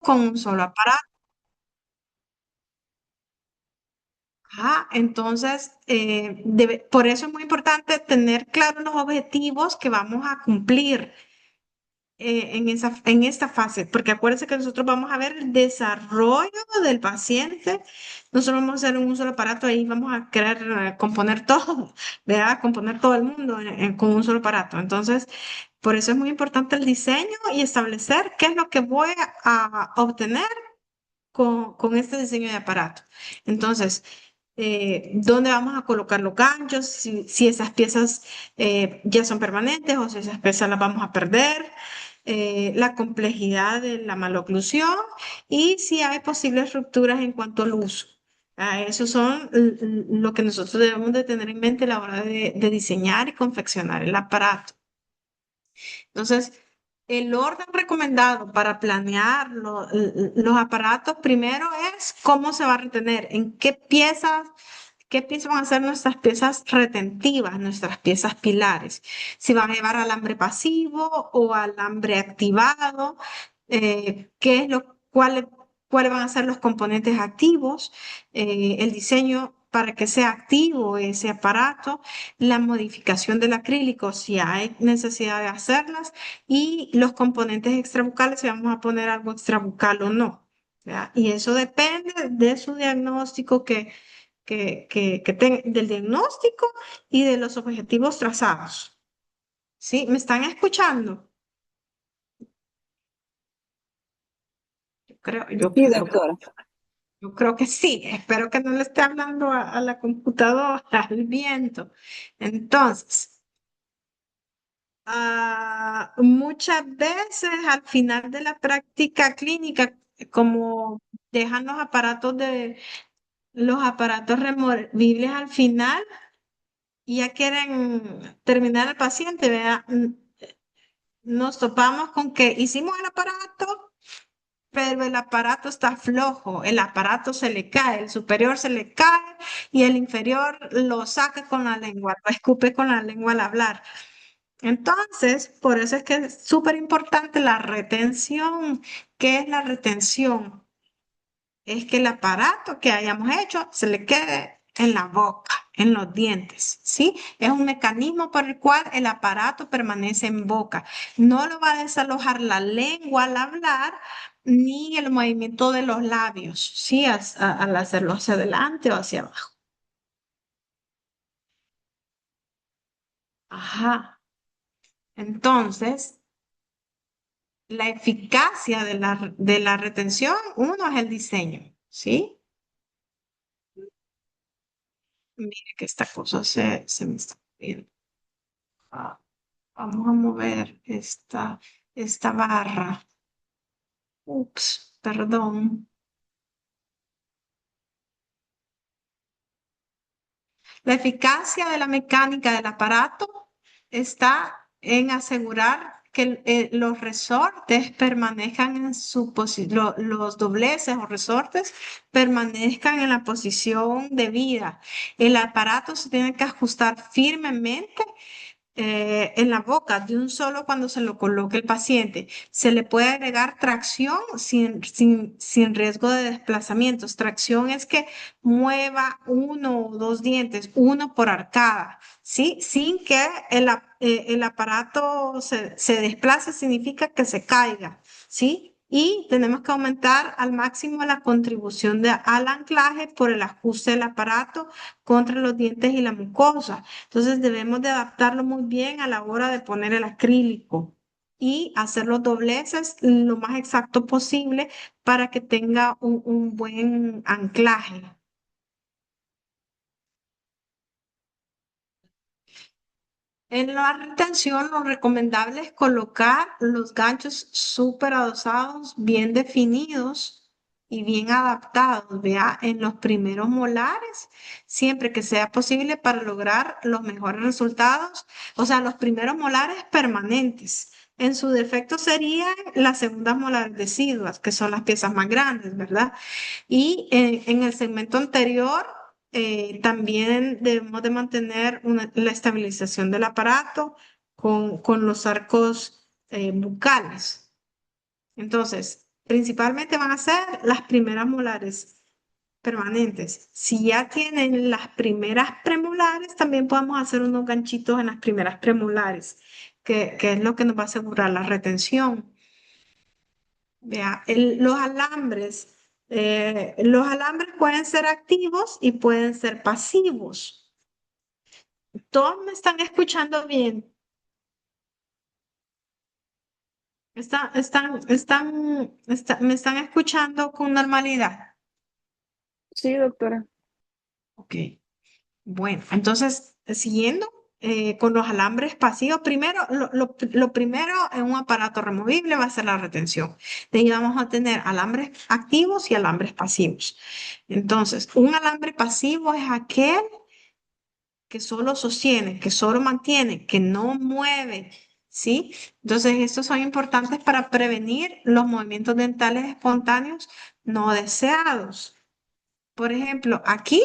con un solo aparato. Entonces, por eso es muy importante tener claros los objetivos que vamos a cumplir en esta fase, porque acuérdense que nosotros vamos a ver el desarrollo del paciente. Nosotros vamos a hacer un solo aparato, ahí vamos a querer componer todo, ¿verdad? Componer todo el mundo con un solo aparato. Entonces, por eso es muy importante el diseño y establecer qué es lo que voy a obtener con este diseño de aparato. Entonces, ¿dónde vamos a colocar los ganchos? Si esas piezas ya son permanentes o si esas piezas las vamos a perder. La complejidad de la maloclusión y si hay posibles rupturas en cuanto al uso. Eso son lo que nosotros debemos de tener en mente a la hora de diseñar y confeccionar el aparato. Entonces, el orden recomendado para planear los aparatos primero es cómo se va a retener, en qué piezas van a ser nuestras piezas retentivas, nuestras piezas pilares. Si van a llevar alambre pasivo o alambre activado, cuáles van a ser los componentes activos, el diseño para que sea activo ese aparato, la modificación del acrílico si hay necesidad de hacerlas y los componentes extrabucales si vamos a poner algo extrabucal o no. ¿Verdad? Y eso depende de su diagnóstico del diagnóstico y de los objetivos trazados. ¿Sí? ¿Me están escuchando? Creo, yo Sí, creo, doctora. yo creo que sí. Espero que no le esté hablando a la computadora, al viento. Entonces, muchas veces al final de la práctica clínica, como dejan los aparatos removibles al final y ya quieren terminar el paciente, ¿verdad? Nos topamos con que hicimos el aparato, pero el aparato está flojo, el aparato se le cae, el superior se le cae y el inferior lo saca con la lengua, lo escupe con la lengua al hablar. Entonces, por eso es que es súper importante la retención. ¿Qué es la retención? Es que el aparato que hayamos hecho se le quede en la boca, en los dientes, ¿sí? Es un mecanismo por el cual el aparato permanece en boca. No lo va a desalojar la lengua al hablar ni el movimiento de los labios, ¿sí? Al hacerlo hacia adelante o hacia abajo. Ajá. Entonces, la eficacia de la retención, uno es el diseño, ¿sí? Mire que esta cosa se me está moviendo. Ah, vamos a mover esta barra. Ups, perdón. La eficacia de la mecánica del aparato está en asegurar que los resortes permanezcan en su posición, los dobleces o resortes permanezcan en la posición debida. El aparato se tiene que ajustar firmemente en la boca de un solo cuando se lo coloque el paciente. Se le puede agregar tracción sin riesgo de desplazamientos. Tracción es que mueva uno o dos dientes, uno por arcada, ¿sí? Sin que el aparato se desplace, significa que se caiga, ¿sí? Y tenemos que aumentar al máximo la contribución al anclaje por el ajuste del aparato contra los dientes y la mucosa. Entonces debemos de adaptarlo muy bien a la hora de poner el acrílico y hacer los dobleces lo más exacto posible para que tenga un buen anclaje. En la retención, lo recomendable es colocar los ganchos súper adosados, bien definidos y bien adaptados, vea, en los primeros molares, siempre que sea posible para lograr los mejores resultados, o sea, los primeros molares permanentes. En su defecto serían las segundas molares deciduas, que son las piezas más grandes, ¿verdad? Y en el segmento anterior, también debemos de mantener la estabilización del aparato con los arcos bucales. Entonces, Principalmente van a ser las primeras molares permanentes. Si ya tienen las primeras premolares, también podemos hacer unos ganchitos en las primeras premolares, que es lo que nos va a asegurar la retención. Vea, los alambres pueden ser activos y pueden ser pasivos. Todos me están escuchando bien. Me están escuchando con normalidad. Sí, doctora. Ok. Bueno, entonces, siguiendo con los alambres pasivos, primero, lo primero en un aparato removible va a ser la retención. De ahí vamos a tener alambres activos y alambres pasivos. Entonces, un alambre pasivo es aquel que solo sostiene, que solo mantiene, que no mueve, ¿sí? Entonces, estos son importantes para prevenir los movimientos dentales espontáneos no deseados. Por ejemplo, aquí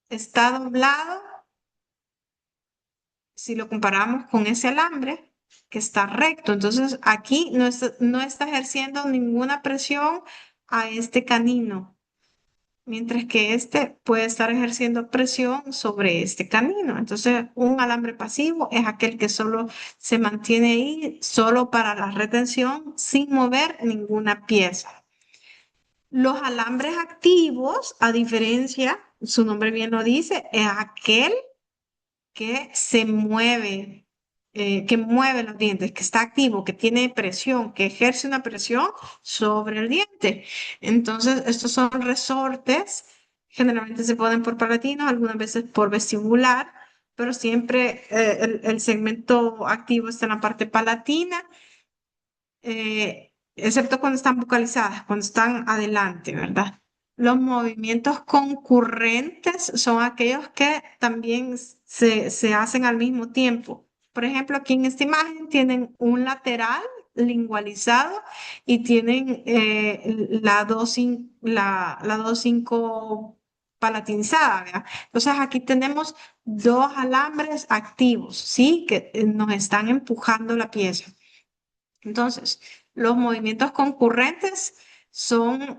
está doblado si lo comparamos con ese alambre que está recto. Entonces aquí no está ejerciendo ninguna presión a este canino, mientras que este puede estar ejerciendo presión sobre este canino. Entonces un alambre pasivo es aquel que solo se mantiene ahí, solo para la retención, sin mover ninguna pieza. Los alambres activos, a diferencia, su nombre bien lo dice, es aquel que se mueve, que mueve los dientes, que está activo, que tiene presión, que ejerce una presión sobre el diente. Entonces, estos son resortes, generalmente se ponen por palatino, algunas veces por vestibular, pero siempre el segmento activo está en la parte palatina, excepto cuando están bucalizadas, cuando están adelante, ¿verdad? Los movimientos concurrentes son aquellos que también se hacen al mismo tiempo. Por ejemplo, aquí en esta imagen tienen un lateral lingualizado y tienen la 2,5 palatinizada, ¿verdad? Entonces aquí tenemos dos alambres activos, ¿sí? Que nos están empujando la pieza. Entonces, los movimientos concurrentes son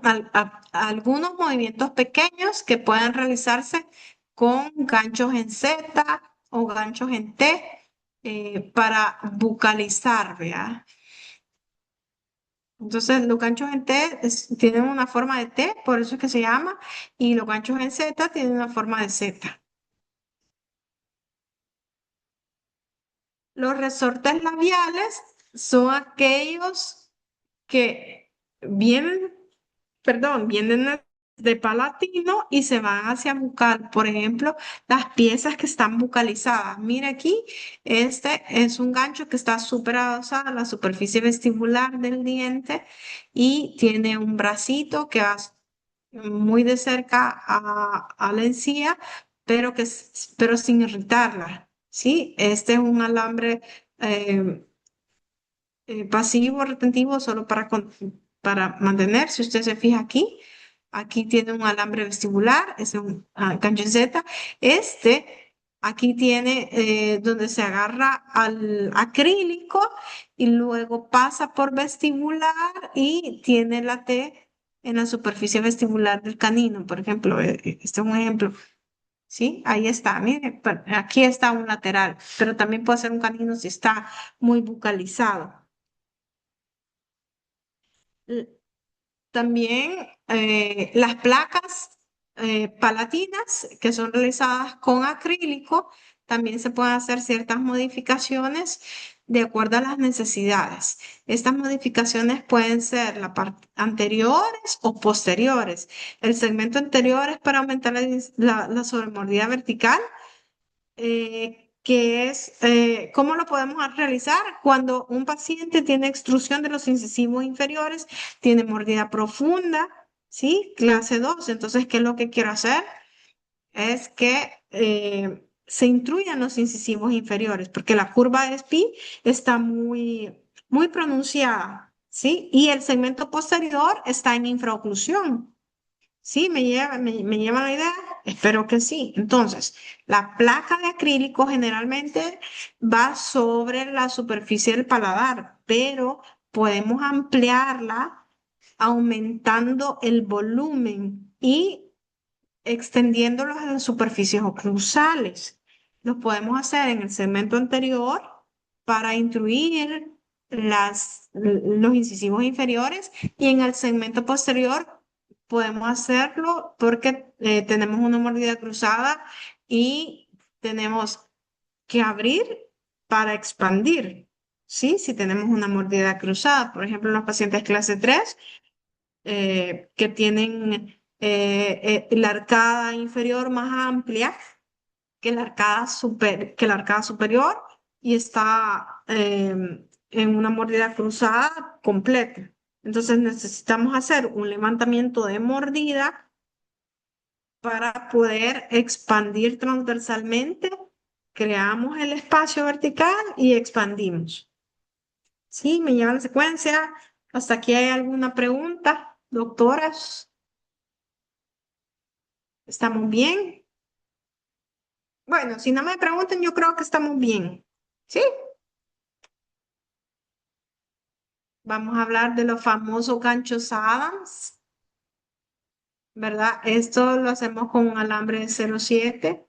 algunos movimientos pequeños que pueden realizarse con ganchos en Z o ganchos en T para bucalizar, ¿verdad? Entonces, los ganchos en T tienen una forma de T, por eso es que se llama, y los ganchos en Z tienen una forma de Z. Los resortes labiales son aquellos que vienen vienen de palatino y se van hacia bucal. Por ejemplo, las piezas que están bucalizadas. Mira aquí, este es un gancho que está súper adosado a la superficie vestibular del diente y tiene un bracito que va muy de cerca a la encía, pero sin irritarla. ¿Sí? Este es un alambre eh, pasivo retentivo solo para mantener. Si usted se fija aquí, aquí tiene un alambre vestibular, es un gancho Z. Este aquí tiene donde se agarra al acrílico y luego pasa por vestibular y tiene la T en la superficie vestibular del canino. Por ejemplo, este es un ejemplo. ¿Sí? Ahí está, mire, aquí está un lateral, pero también puede ser un canino si está muy bucalizado. L- También las placas palatinas que son realizadas con acrílico, también se pueden hacer ciertas modificaciones de acuerdo a las necesidades. Estas modificaciones pueden ser la parte anteriores o posteriores. El segmento anterior es para aumentar la sobremordida vertical que es cómo lo podemos realizar cuando un paciente tiene extrusión de los incisivos inferiores, tiene mordida profunda, ¿sí? Clase 2. Entonces, ¿qué es lo que quiero hacer? Es que se intruyan los incisivos inferiores, porque la curva de SPI está muy pronunciada, ¿sí? Y el segmento posterior está en infraoclusión. Sí, me lleva la idea. Espero que sí. Entonces, la placa de acrílico generalmente va sobre la superficie del paladar, pero podemos ampliarla aumentando el volumen y extendiéndolos a las superficies oclusales. Lo podemos hacer en el segmento anterior para incluir los incisivos inferiores y en el segmento posterior podemos hacerlo porque tenemos una mordida cruzada y tenemos que abrir para expandir. ¿Sí? Si tenemos una mordida cruzada, por ejemplo, en los pacientes clase 3 que tienen la arcada inferior más amplia que la arcada superior y está en una mordida cruzada completa. Entonces necesitamos hacer un levantamiento de mordida para poder expandir transversalmente. Creamos el espacio vertical y expandimos. ¿Sí? ¿Me lleva la secuencia? ¿Hasta aquí hay alguna pregunta, doctoras? ¿Estamos bien? Bueno, si no me preguntan, yo creo que estamos bien. ¿Sí? Vamos a hablar de los famosos ganchos Adams, ¿verdad? Esto lo hacemos con un alambre de 0,7.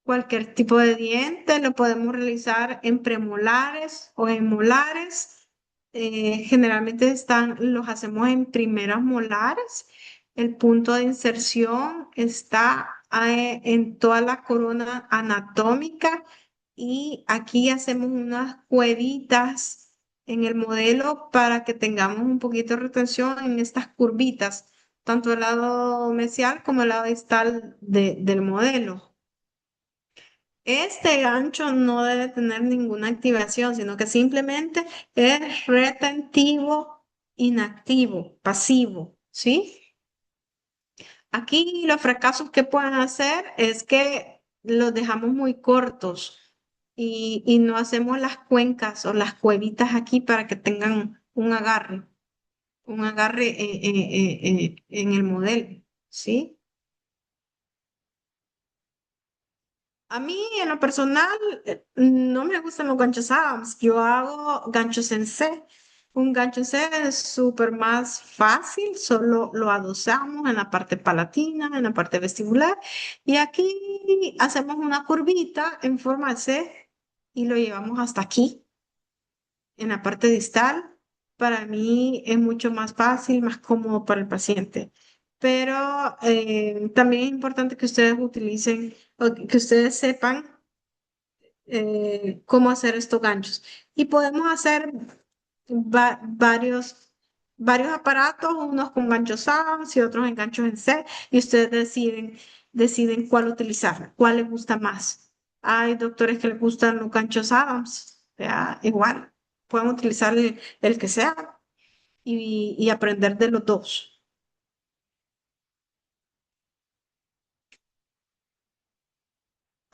Cualquier tipo de diente lo podemos realizar en premolares o en molares. Generalmente los hacemos en primeras molares. El punto de inserción está en toda la corona anatómica y aquí hacemos unas cuevitas en el modelo para que tengamos un poquito de retención en estas curvitas, tanto el lado mesial como el lado distal del modelo. Este gancho no debe tener ninguna activación, sino que simplemente es retentivo, inactivo, pasivo, ¿sí? Aquí los fracasos que pueden hacer es que los dejamos muy cortos y no hacemos las cuencas o las cuevitas aquí para que tengan un agarre en el modelo, ¿sí? A mí, en lo personal, no me gustan los ganchos Adams. Yo hago ganchos en C. Un gancho en C es súper más fácil, solo lo adosamos en la parte palatina, en la parte vestibular. Y aquí hacemos una curvita en forma de C y lo llevamos hasta aquí, en la parte distal. Para mí es mucho más fácil, más cómodo para el paciente. Pero también es importante que ustedes utilicen, o que ustedes sepan cómo hacer estos ganchos. Y podemos hacer varios aparatos, unos con ganchos Adams y otros en ganchos en C, y ustedes deciden cuál utilizar, cuál les gusta más. Hay doctores que les gustan los ganchos Adams, ya, igual, pueden utilizar el que sea y aprender de los dos.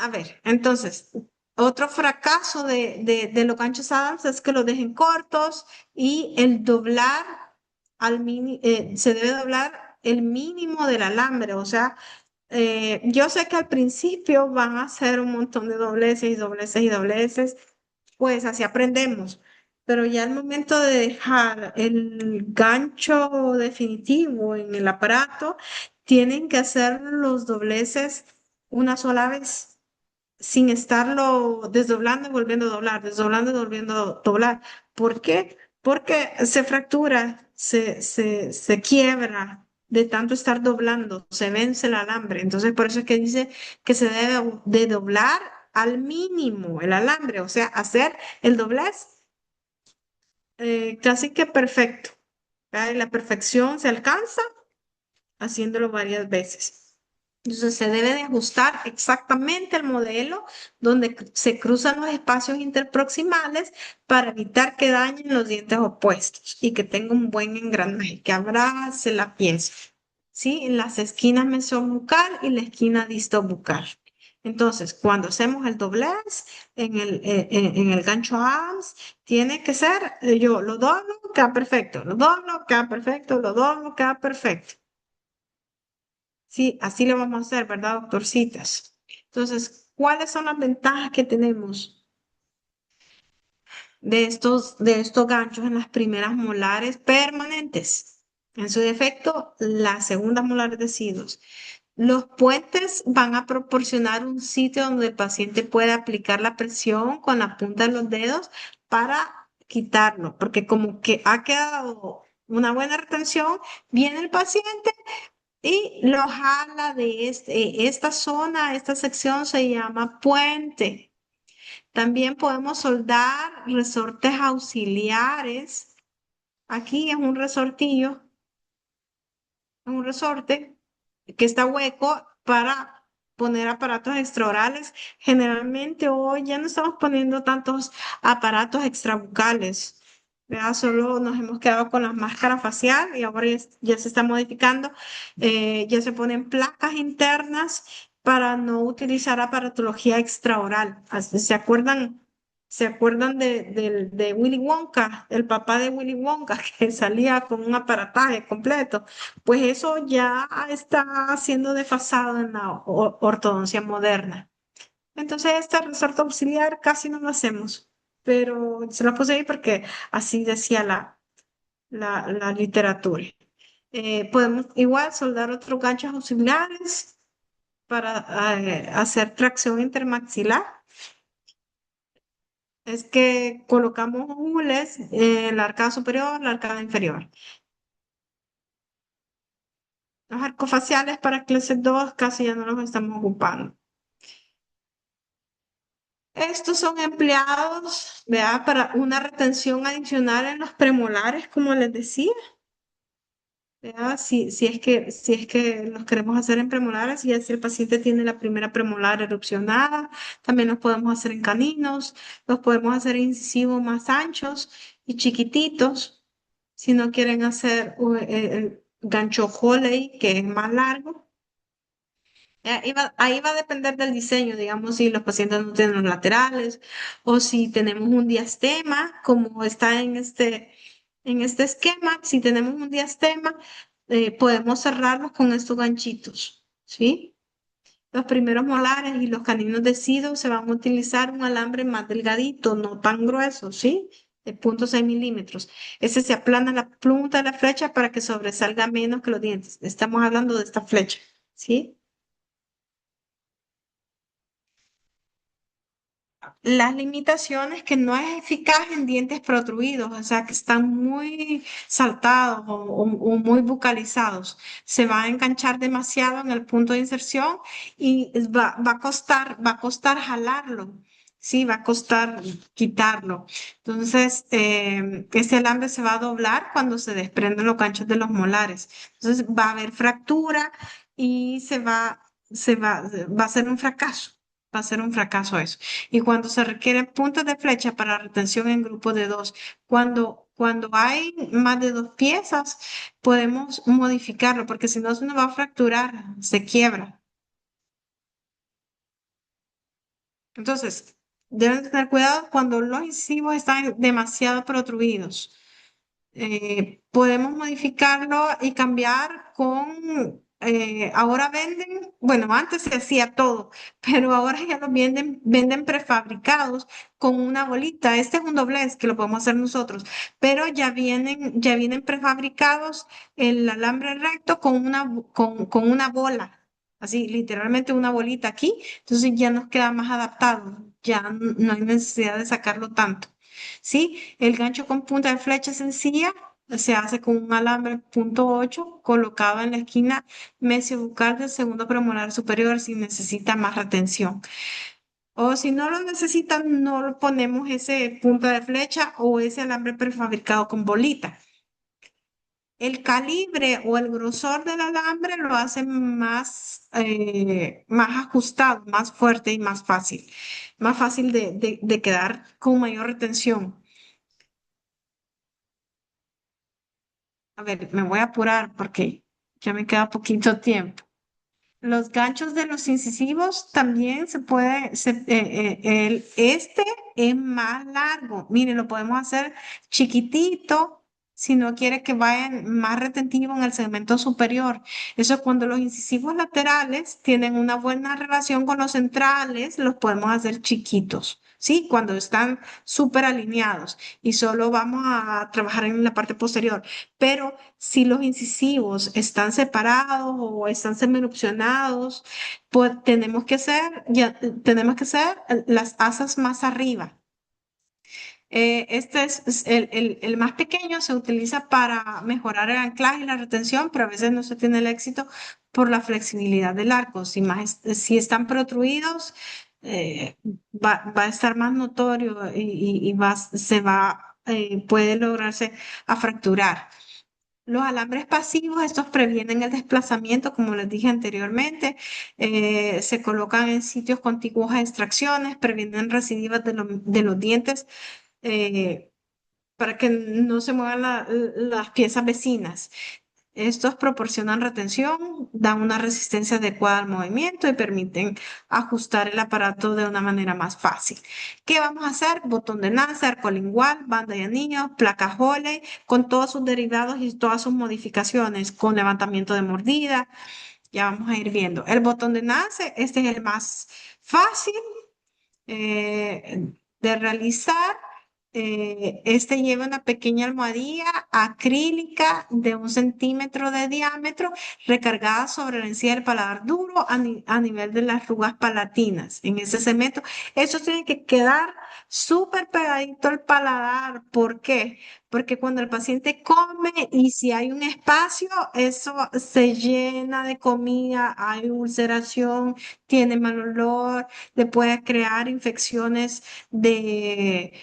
A ver, entonces, otro fracaso de los ganchos Adams es que los dejen cortos y el doblar se debe doblar el mínimo del alambre. O sea, yo sé que al principio van a hacer un montón de dobleces y dobleces y dobleces, pues así aprendemos. Pero ya al momento de dejar el gancho definitivo en el aparato, tienen que hacer los dobleces una sola vez sin estarlo desdoblando y volviendo a doblar, desdoblando y volviendo a doblar. ¿Por qué? Porque se fractura, se quiebra de tanto estar doblando, se vence el alambre. Entonces, por eso es que dice que se debe de doblar al mínimo el alambre, o sea, hacer el doblez casi que perfecto. ¿Verdad? Y la perfección se alcanza haciéndolo varias veces. Entonces se debe de ajustar exactamente el modelo donde se cruzan los espacios interproximales para evitar que dañen los dientes opuestos y que tenga un buen engranaje, que abrace la pieza. ¿Sí? En las esquinas mesobucal y la esquina distobucal. Entonces, cuando hacemos el doblez en el gancho Adams, tiene que ser, yo lo doblo, queda perfecto, lo doblo, queda perfecto, lo doblo, queda perfecto. Sí, así lo vamos a hacer, ¿verdad, doctorcitas? Entonces, ¿cuáles son las ventajas que tenemos de estos ganchos en las primeras molares permanentes? En su defecto, las segundas molares deciduos. Los puentes van a proporcionar un sitio donde el paciente pueda aplicar la presión con la punta de los dedos para quitarlo, porque como que ha quedado una buena retención, viene el paciente y lo jala de esta zona, esta sección se llama puente. También podemos soldar resortes auxiliares. Aquí es un resorte que está hueco para poner aparatos extraorales. Generalmente hoy ya no estamos poniendo tantos aparatos extrabucales, ¿verdad? Solo nos hemos quedado con la máscara facial y ahora ya se está modificando. Ya se ponen placas internas para no utilizar aparatología extraoral. ¿Se acuerdan? ¿Se acuerdan de Willy Wonka, el papá de Willy Wonka, que salía con un aparataje completo? Pues eso ya está siendo desfasado en la ortodoncia moderna. Entonces, este resorte auxiliar casi no lo hacemos, pero se lo puse ahí porque así decía la literatura. Podemos igual soldar otros ganchos auxiliares para hacer tracción intermaxilar. Es que colocamos húmeles en la arcada superior, la arcada inferior. Los arcos faciales para clase 2 casi ya no los estamos ocupando. Estos son empleados, ¿verdad? Para una retención adicional en los premolares, como les decía, ¿verdad? Si es que los queremos hacer en premolares, y si el paciente tiene la primera premolar erupcionada, también los podemos hacer en caninos, los podemos hacer incisivos más anchos y chiquititos. Si no quieren hacer el gancho Foley, que es más largo. Ahí va a depender del diseño, digamos, si los pacientes no tienen los laterales o si tenemos un diastema, como está en este esquema. Si tenemos un diastema, podemos cerrarlos con estos ganchitos, ¿sí? Los primeros molares y los caninos decidos se van a utilizar un alambre más delgadito, no tan grueso, ¿sí? De 0,6 milímetros. Ese se aplana la punta de la flecha para que sobresalga menos que los dientes. Estamos hablando de esta flecha, ¿sí? Las limitaciones que no es eficaz en dientes protruidos, o sea, que están muy saltados o muy bucalizados. Se va a enganchar demasiado en el punto de inserción y va a costar jalarlo. Sí, va a costar quitarlo. Entonces, este alambre se va a doblar cuando se desprenden los ganchos de los molares. Entonces, va a haber fractura y va a ser un fracaso. Va a ser un fracaso eso. Y cuando se requieren puntos de flecha para retención en grupos de dos, cuando hay más de dos piezas, podemos modificarlo, porque si no se nos va a fracturar, se quiebra. Entonces, deben tener cuidado cuando los incisivos están demasiado protruidos. Podemos modificarlo y cambiar ahora venden, bueno, antes se hacía todo, pero ahora ya los venden prefabricados con una bolita. Este es un doblez que lo podemos hacer nosotros, pero ya vienen prefabricados el alambre recto con una bola, así literalmente una bolita aquí, entonces ya nos queda más adaptado, ya no hay necesidad de sacarlo tanto. ¿Sí? El gancho con punta de flecha sencilla se hace con un alambre .8 colocado en la esquina mesiobucal del segundo premolar superior si necesita más retención. O si no lo necesitan, no lo ponemos ese punta de flecha o ese alambre prefabricado con bolita. El calibre o el grosor del alambre lo hace más ajustado, más fuerte y más fácil de quedar con mayor retención. A ver, me voy a apurar porque ya me queda poquito tiempo. Los ganchos de los incisivos también se puede, este es más largo. Mire, lo podemos hacer chiquitito si no quiere que vayan más retentivo en el segmento superior. Eso es cuando los incisivos laterales tienen una buena relación con los centrales, los podemos hacer chiquitos, ¿sí? Cuando están súper alineados y solo vamos a trabajar en la parte posterior. Pero si los incisivos están separados o están semirupcionados, pues tenemos que hacer las asas más arriba. Este es el más pequeño, se utiliza para mejorar el anclaje y la retención, pero a veces no se tiene el éxito por la flexibilidad del arco. Si están protruidos, va a estar más notorio y puede lograrse a fracturar. Los alambres pasivos, estos previenen el desplazamiento, como les dije anteriormente, se colocan en sitios contiguos a extracciones, previenen recidivas de los dientes, eh, para que no se muevan las piezas vecinas. Estos proporcionan retención, dan una resistencia adecuada al movimiento y permiten ajustar el aparato de una manera más fácil. ¿Qué vamos a hacer? Botón de enlace, arco lingual, banda de anillos, placa Holey, con todos sus derivados y todas sus modificaciones, con levantamiento de mordida. Ya vamos a ir viendo. El botón de enlace, este es el más fácil de realizar. Este lleva una pequeña almohadilla acrílica de 1 centímetro de diámetro recargada sobre la encía del paladar duro a nivel de las arrugas palatinas. En ese cemento, eso tiene que quedar súper pegadito al paladar. ¿Por qué? Porque cuando el paciente come y si hay un espacio, eso se llena de comida, hay ulceración, tiene mal olor, le puede crear infecciones de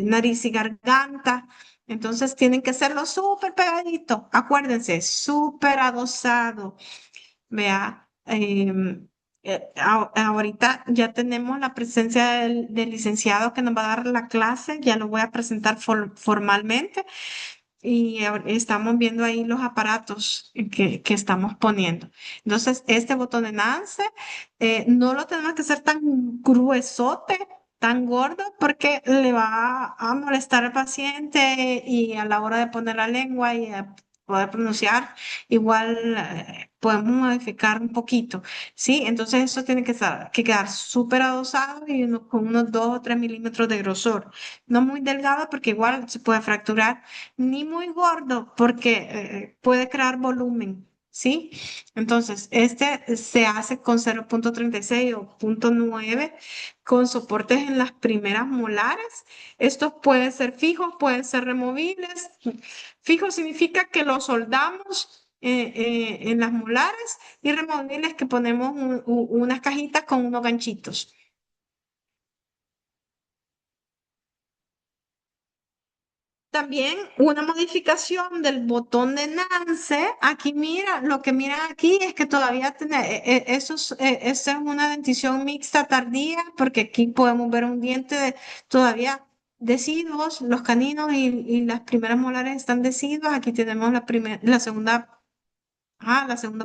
nariz y garganta. Entonces tienen que hacerlo súper pegadito. Acuérdense, súper adosado. Vea, ahorita ya tenemos la presencia del licenciado que nos va a dar la clase. Ya lo voy a presentar formalmente. Y estamos viendo ahí los aparatos que estamos poniendo. Entonces, este botón de Nance no lo tenemos que hacer tan gruesote, tan gordo, porque le va a molestar al paciente y a la hora de poner la lengua y a poder pronunciar, igual podemos modificar un poquito, ¿sí? Entonces, eso tiene que quedar súper adosado y con unos 2 o 3 milímetros de grosor. No muy delgado porque igual se puede fracturar ni muy gordo porque puede crear volumen, ¿sí? Entonces, este se hace con 0,36 o 0,9 con soportes en las primeras molares. Estos pueden ser fijos, pueden ser removibles. Fijo significa que los soldamos en las molares y removibles que ponemos unas cajitas con unos ganchitos. También una modificación del botón de Nance. Aquí mira, lo que miran aquí es que todavía eso es una dentición mixta tardía, porque aquí podemos ver un diente todavía deciduos, los caninos y las primeras molares están deciduas. Aquí tenemos la segunda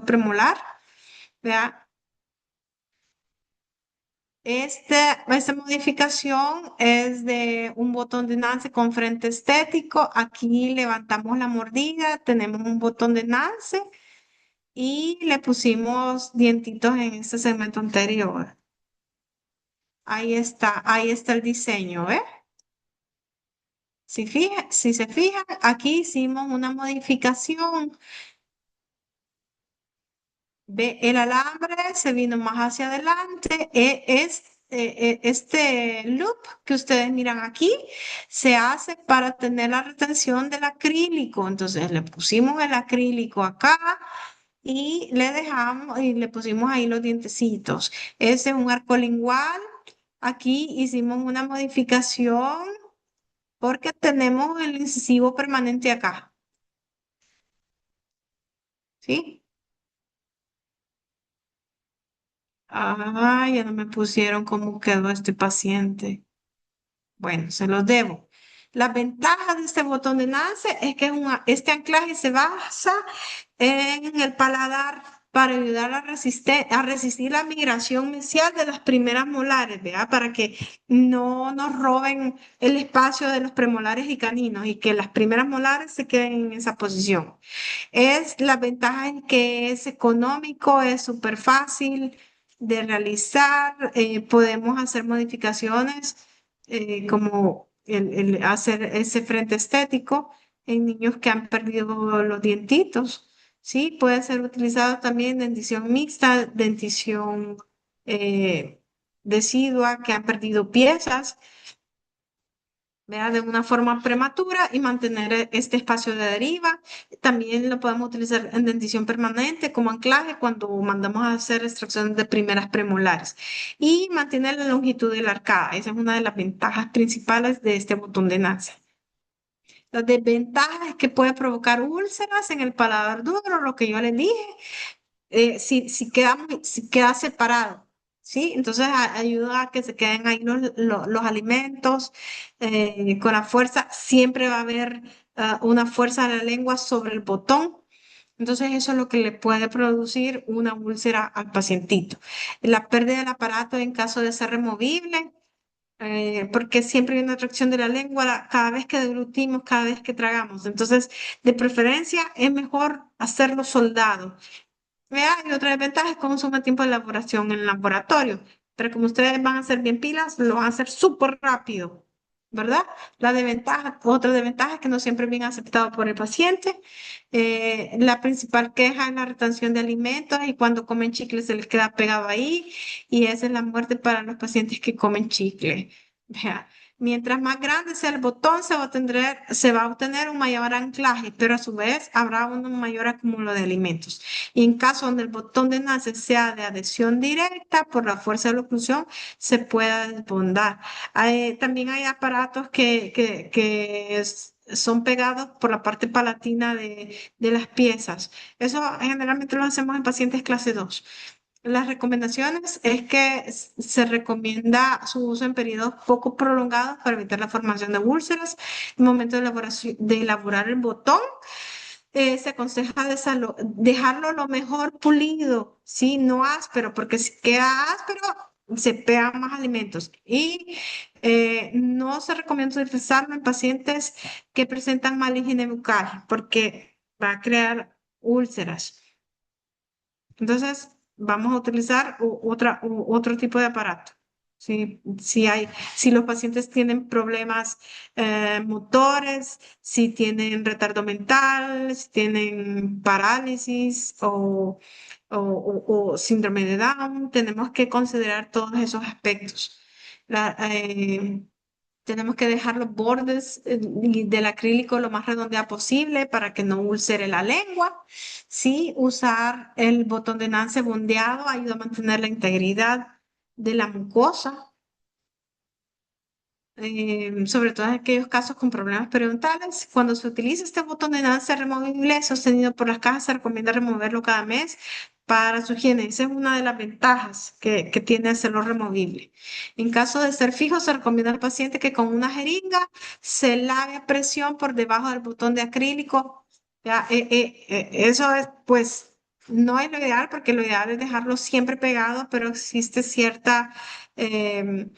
premolar. Vea, esta modificación es de un botón de Nance con frente estético. Aquí levantamos la mordida, tenemos un botón de Nance y le pusimos dientitos en este segmento anterior. Ahí está el diseño, ¿eh? Si se fijan, aquí hicimos una modificación. Ve, el alambre se vino más hacia adelante. Este loop que ustedes miran aquí se hace para tener la retención del acrílico. Entonces le pusimos el acrílico acá y le pusimos ahí los dientecitos. Ese es un arco lingual. Aquí hicimos una modificación porque tenemos el incisivo permanente acá. ¿Sí? Ah, ya no me pusieron cómo quedó este paciente. Bueno, se los debo. La ventaja de este botón de enlace es que este anclaje se basa en el paladar para ayudar a resistir la migración mesial de las primeras molares, ¿verdad? Para que no nos roben el espacio de los premolares y caninos y que las primeras molares se queden en esa posición. La ventaja en que es económico, es súper fácil de realizar. Podemos hacer modificaciones como el hacer ese frente estético en niños que han perdido los dientitos. Sí, puede ser utilizado también dentición mixta, dentición decidua, que han perdido piezas, ¿verdad? De una forma prematura y mantener este espacio de deriva. También lo podemos utilizar en dentición permanente como anclaje cuando mandamos a hacer extracciones de primeras premolares y mantener la longitud de la arcada. Esa es una de las ventajas principales de este botón de Nansen. La desventaja es que puede provocar úlceras en el paladar duro, lo que yo les dije, si queda separado, ¿sí? Entonces ayuda a que se queden ahí los alimentos con la fuerza. Siempre va a haber una fuerza de la lengua sobre el botón. Entonces eso es lo que le puede producir una úlcera al pacientito. La pérdida del aparato en caso de ser removible, porque siempre hay una atracción de la lengua cada vez que deglutimos, cada vez que tragamos. Entonces, de preferencia, es mejor hacerlo soldado. Vea, y otra desventaja es que consume tiempo de elaboración en el laboratorio, pero como ustedes van a ser bien pilas, lo van a hacer súper rápido, ¿verdad? Otra desventaja es que no siempre es bien aceptado por el paciente. La principal queja es la retención de alimentos y cuando comen chicle se les queda pegado ahí y esa es la muerte para los pacientes que comen chicle. Vea. Mientras más grande sea el botón, se va a obtener un mayor anclaje, pero a su vez habrá un mayor acúmulo de alimentos. Y en caso donde el botón de enlace sea de adhesión directa por la fuerza de la oclusión, se pueda desbondar. También hay aparatos son pegados por la parte palatina de las piezas. Eso generalmente lo hacemos en pacientes clase 2. Las recomendaciones es que se recomienda su uso en periodos poco prolongados para evitar la formación de úlceras. En el momento de elaborar el botón, se aconseja dejarlo lo mejor pulido, ¿sí? No áspero, porque si queda áspero, se pegan más alimentos. Y no se recomienda utilizarlo en pacientes que presentan mala higiene bucal, porque va a crear úlceras. Entonces, vamos a utilizar otro tipo de aparato. Si los pacientes tienen problemas motores, si tienen retardo mental, si tienen parálisis o síndrome de Down, tenemos que considerar todos esos aspectos. La, eh, Tenemos que dejar los bordes del acrílico lo más redondeado posible para que no ulcere la lengua. Sí, usar el botón de Nance bondeado ayuda a mantener la integridad de la mucosa, sobre todo en aquellos casos con problemas periodontales. Cuando se utiliza este botón de Nance removible sostenido por las cajas, se recomienda removerlo cada mes para su higiene. Esa es una de las ventajas que tiene hacerlo removible. En caso de ser fijo, se recomienda al paciente que con una jeringa se lave a presión por debajo del botón de acrílico. Ya, eso es, pues, no es lo ideal porque lo ideal es dejarlo siempre pegado, pero existe em,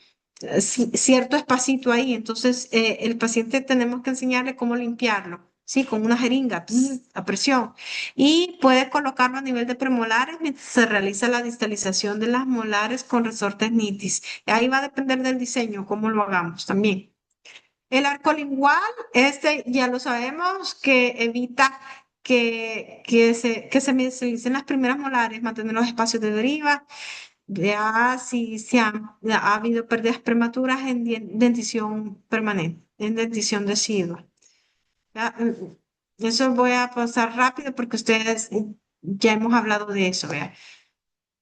cierto espacito ahí. Entonces, el paciente tenemos que enseñarle cómo limpiarlo. Sí, con una jeringa, a presión. Y puede colocarlo a nivel de premolares mientras se realiza la distalización de las molares con resortes nitis. Ahí va a depender del diseño, cómo lo hagamos también. El arco lingual, este ya lo sabemos, que evita que se mesalicen las primeras molares, mantener los espacios de deriva. Ya si ha habido pérdidas prematuras en dentición permanente, en dentición decidua. Ya, eso voy a pasar rápido porque ustedes ya hemos hablado de eso, ¿vea?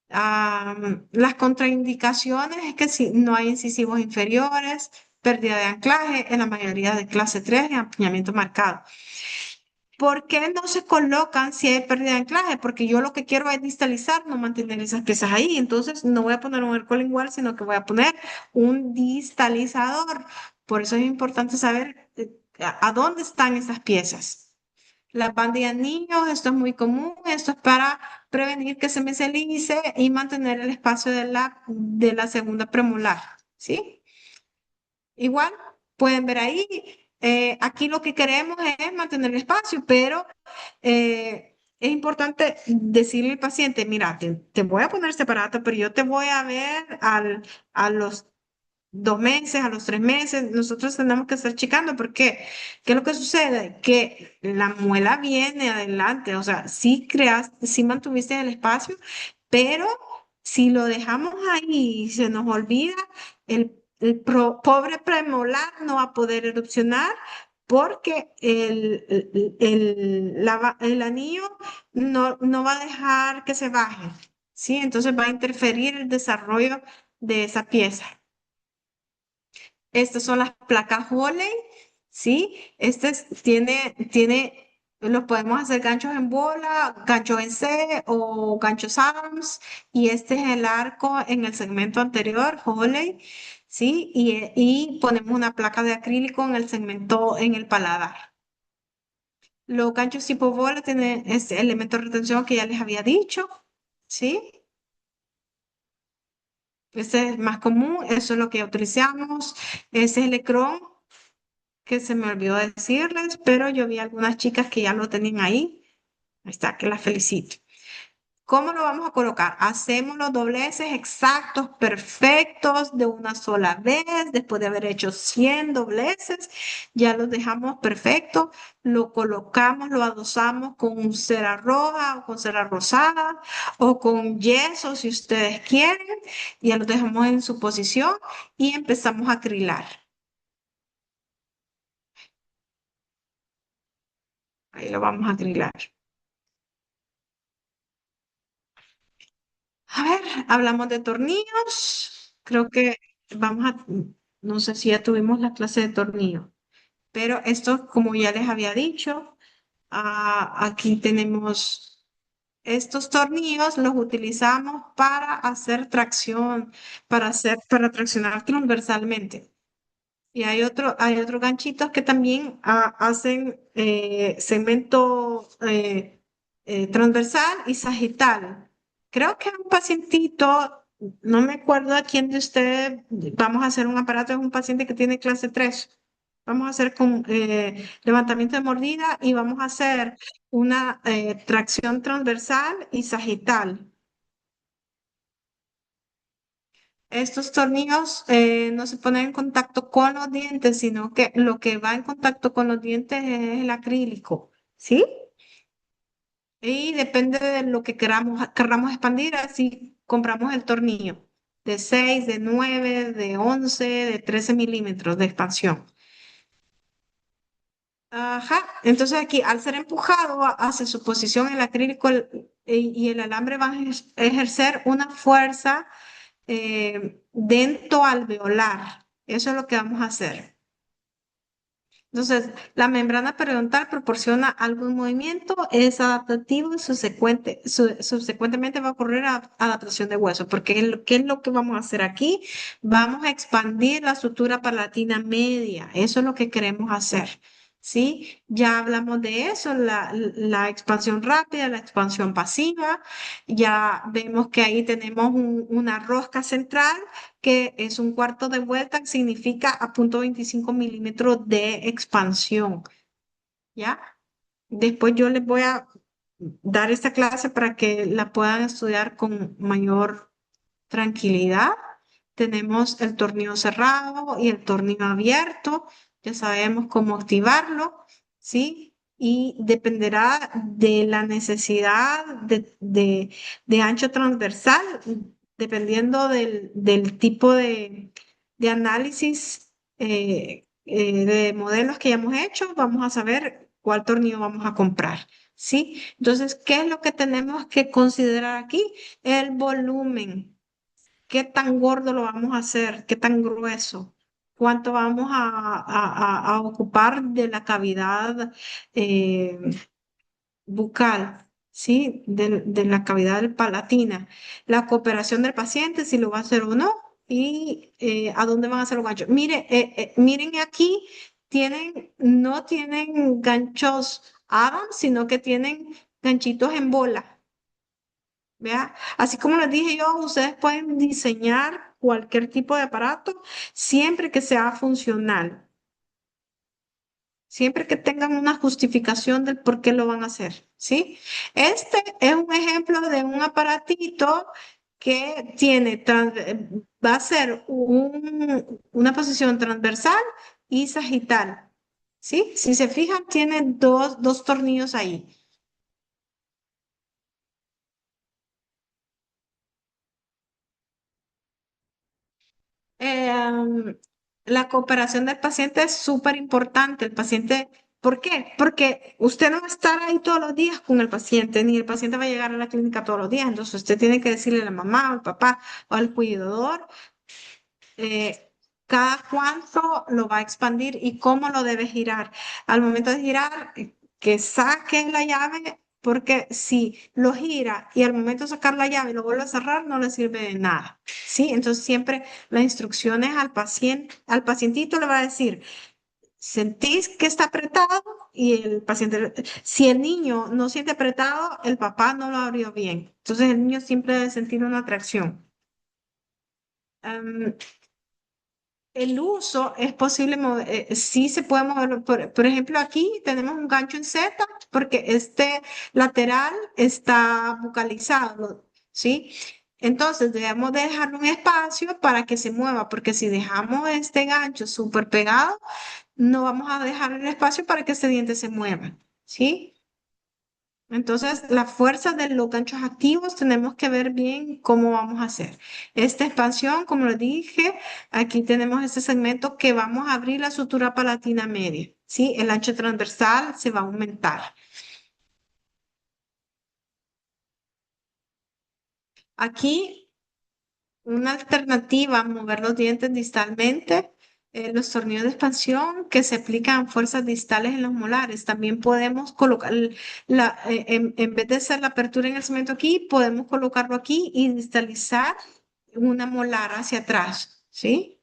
Las contraindicaciones es que si no hay incisivos inferiores, pérdida de anclaje en la mayoría de clase 3 y empuñamiento marcado. ¿Por qué no se colocan si hay pérdida de anclaje? Porque yo lo que quiero es distalizar, no mantener esas piezas ahí. Entonces no voy a poner un arco lingual, sino que voy a poner un distalizador. Por eso es importante saber a dónde están esas piezas. Las bandas de niños, esto es muy común, esto es para prevenir que se meselice y mantener el espacio de la segunda premolar, ¿sí? Igual, pueden ver ahí, aquí lo que queremos es mantener el espacio, pero es importante decirle al paciente, mira, te voy a poner este aparato, pero yo te voy a ver a los 2 meses, a los 3 meses. Nosotros tenemos que estar checando porque, ¿qué es lo que sucede? Que la muela viene adelante, o sea, sí creaste, sí mantuviste el espacio, pero si lo dejamos ahí y se nos olvida, pobre premolar no va a poder erupcionar porque el anillo no va a dejar que se baje, ¿sí? Entonces va a interferir el desarrollo de esa pieza. Estas son las placas Foley, ¿sí? Los podemos hacer ganchos en bola, ganchos en C o ganchos Adams, y este es el arco en el segmento anterior, Foley, ¿sí? Y ponemos una placa de acrílico en el segmento, en el paladar. Los ganchos tipo bola tienen este elemento de retención que ya les había dicho, ¿sí? Este es el más común, eso es lo que utilizamos. Ese es el Ecron, que se me olvidó decirles, pero yo vi algunas chicas que ya lo tenían ahí. Ahí está, que las felicito. ¿Cómo lo vamos a colocar? Hacemos los dobleces exactos, perfectos, de una sola vez, después de haber hecho 100 dobleces, ya los dejamos perfectos, lo colocamos, lo adosamos con cera roja o con cera rosada o con yeso si ustedes quieren, ya los dejamos en su posición y empezamos a acrilar. Ahí lo vamos a acrilar. A ver, hablamos de tornillos. Creo que vamos a, no sé si ya tuvimos la clase de tornillo, pero esto, como ya les había dicho, aquí tenemos estos tornillos, los utilizamos para hacer tracción, para traccionar transversalmente. Y hay otros ganchitos que también hacen segmento transversal y sagital. Creo que un pacientito, no me acuerdo a quién de ustedes, vamos a hacer un aparato, es un paciente que tiene clase 3. Vamos a hacer con levantamiento de mordida y vamos a hacer una tracción transversal y sagital. Estos tornillos no se ponen en contacto con los dientes, sino que lo que va en contacto con los dientes es el acrílico, ¿sí? Y depende de lo que queramos expandir, así compramos el tornillo de 6, de 9, de 11, de 13 milímetros de expansión. Ajá, entonces aquí al ser empujado hacia su posición el acrílico y el alambre van a ejercer una fuerza dento alveolar. Eso es lo que vamos a hacer. Entonces, la membrana periodontal proporciona algún movimiento, es adaptativo y subsecuentemente va a ocurrir adaptación de hueso, porque ¿qué es lo que vamos a hacer aquí? Vamos a expandir la sutura palatina media, eso es lo que queremos hacer, ¿sí? Ya hablamos de eso, la expansión rápida, la expansión pasiva, ya vemos que ahí tenemos una rosca central que es un cuarto de vuelta, que significa a punto 25 milímetros de expansión, ¿ya? Después yo les voy a dar esta clase para que la puedan estudiar con mayor tranquilidad. Tenemos el tornillo cerrado y el tornillo abierto, ya sabemos cómo activarlo, ¿sí? Y dependerá de la necesidad de ancho transversal, dependiendo del tipo de análisis de modelos que hayamos hecho, vamos a saber cuál tornillo vamos a comprar, ¿sí? Entonces, ¿qué es lo que tenemos que considerar aquí? El volumen. ¿Qué tan gordo lo vamos a hacer? ¿Qué tan grueso? ¿Cuánto vamos a ocupar de la cavidad eh, bucal? ¿Sí? De la cavidad palatina. La cooperación del paciente, si lo va a hacer o no, y a dónde van a hacer los ganchos. Miren aquí, no tienen ganchos Adams, sino que tienen ganchitos en bola. ¿Vea? Así como les dije yo, ustedes pueden diseñar cualquier tipo de aparato siempre que sea funcional. siempre que tengan una justificación del por qué lo van a hacer, ¿sí? Este es un ejemplo de un aparatito que va a ser una posición transversal y sagital, ¿sí? Si se fijan, tiene dos tornillos ahí. Em, la cooperación del paciente es súper importante. El paciente, ¿por qué? Porque usted no va a estar ahí todos los días con el paciente, ni el paciente va a llegar a la clínica todos los días. Entonces usted tiene que decirle a la mamá o al papá o al cuidador cada cuánto lo va a expandir y cómo lo debe girar. Al momento de girar, que saque la llave, porque si lo gira y al momento de sacar la llave lo vuelve a cerrar, no le sirve de nada. ¿Sí? Entonces siempre las instrucciones al pacientito le va a decir, ¿sentís que está apretado? Y el paciente, si el niño no siente apretado, el papá no lo abrió bien. Entonces el niño siempre debe sentir una atracción. Em, El uso es posible, sí se puede mover. Por ejemplo, aquí tenemos un gancho en Z porque este lateral está bucalizado, ¿sí? Entonces debemos dejar un espacio para que se mueva, porque si dejamos este gancho súper pegado, no vamos a dejar el espacio para que este diente se mueva, ¿sí? Entonces, la fuerza de los ganchos activos tenemos que ver bien cómo vamos a hacer. Esta expansión, como les dije, aquí tenemos este segmento que vamos a abrir la sutura palatina media, ¿sí? El ancho transversal se va a aumentar. Aquí, una alternativa a mover los dientes distalmente, los tornillos de expansión que se aplican fuerzas distales en los molares. También podemos colocar, en vez de hacer la apertura en el cemento aquí, podemos colocarlo aquí y distalizar una molar hacia atrás, ¿sí?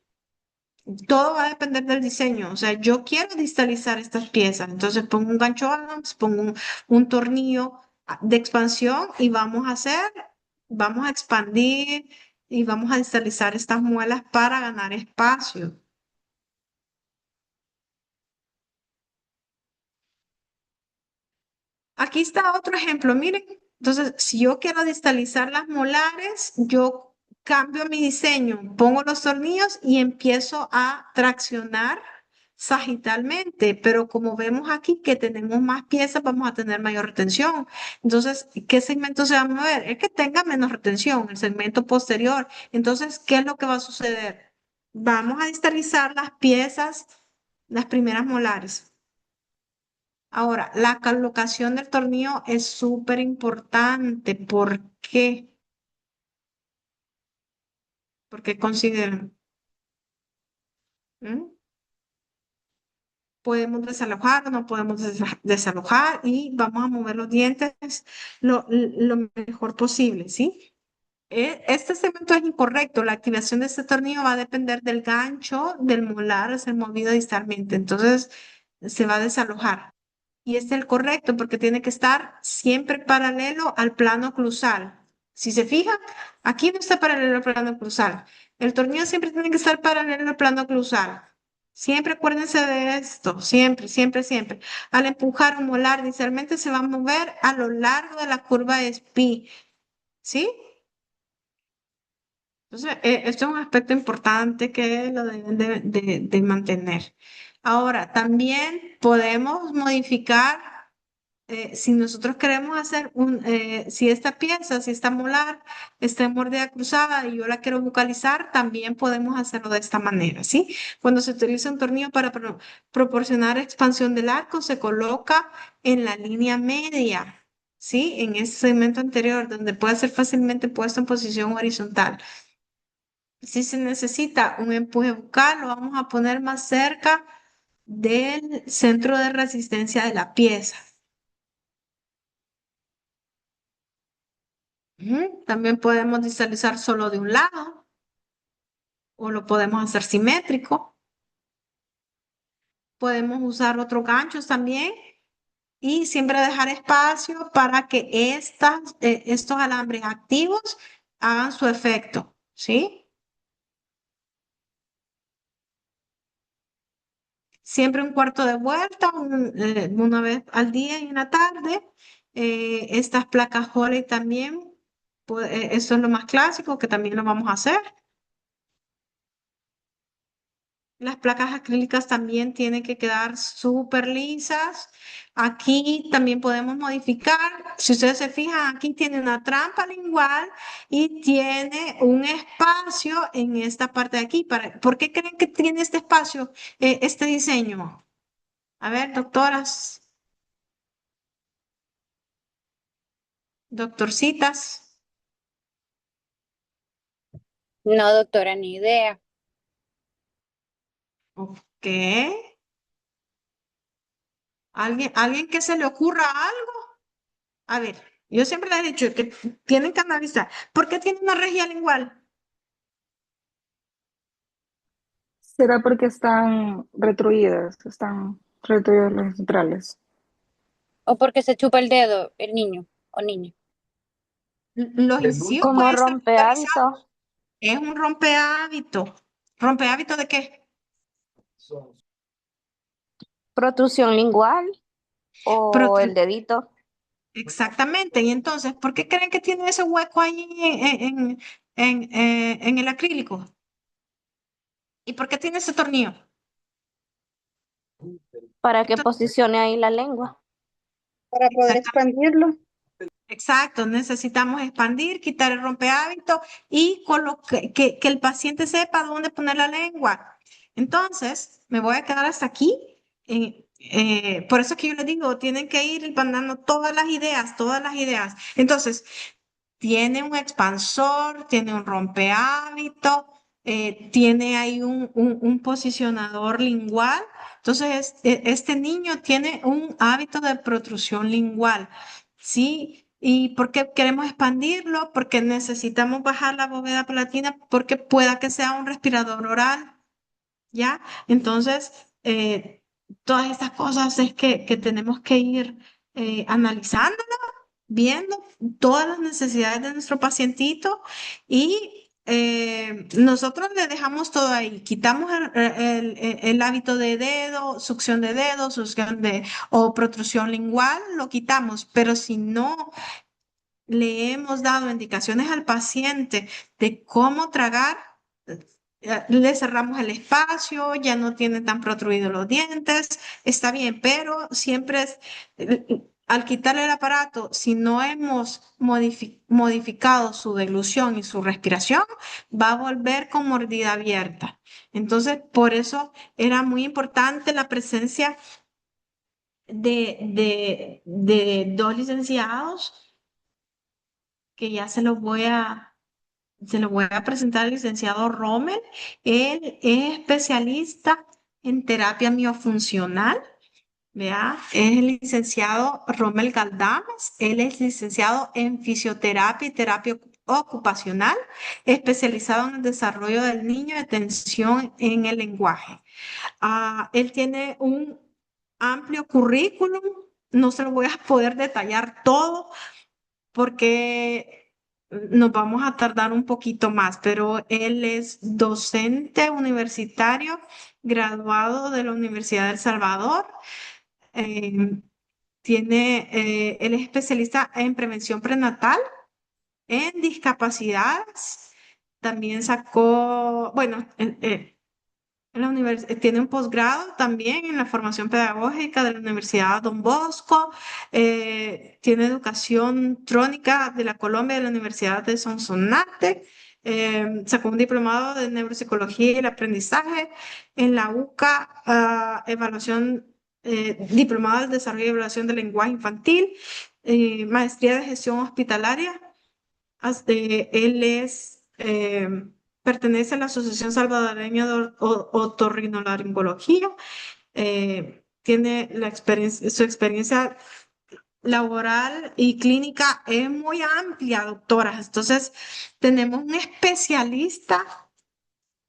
Todo va a depender del diseño. O sea, yo quiero distalizar estas piezas, entonces pongo un gancho Adams, pongo un tornillo de expansión y vamos a expandir y vamos a distalizar estas muelas para ganar espacio. Aquí está otro ejemplo, miren. Entonces, si yo quiero distalizar las molares, yo cambio mi diseño, pongo los tornillos y empiezo a traccionar sagitalmente, pero como vemos aquí que tenemos más piezas, vamos a tener mayor retención. Entonces, ¿qué segmento se va a mover? El que tenga menos retención, el segmento posterior. Entonces, ¿qué es lo que va a suceder? Vamos a distalizar las piezas, las primeras molares. Ahora, la colocación del tornillo es súper importante. ¿Por qué? Porque consideran, ¿m? Podemos desalojar o no podemos desalojar y vamos a mover los dientes lo mejor posible, ¿sí? Este segmento es incorrecto. La activación de este tornillo va a depender del gancho del molar a ser movido distalmente. Entonces, se va a desalojar. Y este es el correcto porque tiene que estar siempre paralelo al plano cruzal. Si se fijan, aquí no está paralelo al plano cruzal. El tornillo siempre tiene que estar paralelo al plano cruzal. Siempre acuérdense de esto, siempre, siempre, siempre. Al empujar un molar inicialmente se va a mover a lo largo de la curva de Pi, ¿sí? Entonces, esto es un aspecto importante que lo deben de mantener. Ahora, también podemos modificar si nosotros queremos hacer si esta pieza, si esta molar está en mordida cruzada y yo la quiero vocalizar, también podemos hacerlo de esta manera, ¿sí? Cuando se utiliza un tornillo para proporcionar expansión del arco, se coloca en la línea media, ¿sí? En ese segmento anterior, donde puede ser fácilmente puesto en posición horizontal. Si se necesita un empuje bucal, lo vamos a poner más cerca del centro de resistencia de la pieza. Ujú. También podemos distalizar solo de un lado o lo podemos hacer simétrico. Podemos usar otros ganchos también y siempre dejar espacio para que estos alambres activos hagan su efecto, ¿sí? siempre un cuarto de vuelta, una vez al día y una tarde. Estas placas Foley también, pues, eso es lo más clásico que también lo vamos a hacer. Las placas acrílicas también tienen que quedar súper lisas. Aquí también podemos modificar. Si ustedes se fijan, aquí tiene una trampa lingual y tiene un espacio en esta parte de aquí. ¿Por qué creen que tiene este espacio, este diseño? A ver, doctoras, doctorcitas. No, doctora, ni idea. Ok. ¿Alguien que se le ocurra algo? A ver, yo siempre les he dicho que tienen que analizar. ¿Por qué tiene una regia lingual? ¿Será porque están retruidas las centrales? O porque se chupa el dedo el niño o niña. Los incisivos Como pueden estar rompe localizados. hábitos, Es un rompehábito. ¿Rompehábito de qué? protrusión lingual o el Protru- dedito, Exactamente. Y entonces, ¿por qué creen que tiene ese hueco ahí en el acrílico? ¿Y por qué tiene ese tornillo? para que Entonces, posicione ahí la lengua. Para poder exactamente. expandirlo. Exacto, necesitamos expandir, quitar el rompehábito y que el paciente sepa dónde poner la lengua. Entonces, me voy a quedar hasta aquí. Por eso es que yo les digo, tienen que ir mandando todas las ideas, todas las ideas. Entonces, tiene un expansor, tiene un rompehábito, tiene ahí un posicionador lingual. Entonces, este niño tiene un hábito de protrusión lingual, ¿sí? ¿Y por qué queremos expandirlo? Porque necesitamos bajar la bóveda palatina porque pueda que sea un respirador oral, ¿ya? Entonces, todas estas cosas es que tenemos que ir analizando, viendo todas las necesidades de nuestro pacientito y nosotros le dejamos todo ahí, quitamos el hábito de dedo, succión de o protrusión lingual, lo quitamos, pero si no le hemos dado indicaciones al paciente de cómo tragar, le cerramos el espacio, ya no tiene tan protruidos los dientes, está bien, pero siempre es, al quitarle el aparato, si no hemos modificado su deglución y su respiración, va a volver con mordida abierta. Entonces, por eso era muy importante la presencia de dos licenciados que ya se lo voy a presentar al licenciado Rommel. Él es especialista en terapia miofuncional, ¿vea? Es el licenciado Rommel Galdames. Él es licenciado en fisioterapia y terapia ocupacional, especializado en el desarrollo del niño y atención en el lenguaje. Él tiene un amplio currículum. No se lo voy a poder detallar todo porque nos vamos a tardar un poquito más, pero él es docente universitario, graduado de la Universidad de El Salvador. eh, Él es especialista en prevención prenatal, en discapacidades. También sacó, bueno, tiene un posgrado también en la formación pedagógica de la Universidad Don Bosco, tiene educación trónica de la Colombia de la Universidad de Sonsonate, sacó un diplomado de neuropsicología y el aprendizaje en la UCA, diplomado de desarrollo y evaluación del lenguaje infantil, maestría de gestión hospitalaria. Él pertenece a la Asociación Salvadoreña de Otorrinolaringología. Tiene su experiencia laboral y clínica es muy amplia, doctora. Entonces, tenemos un especialista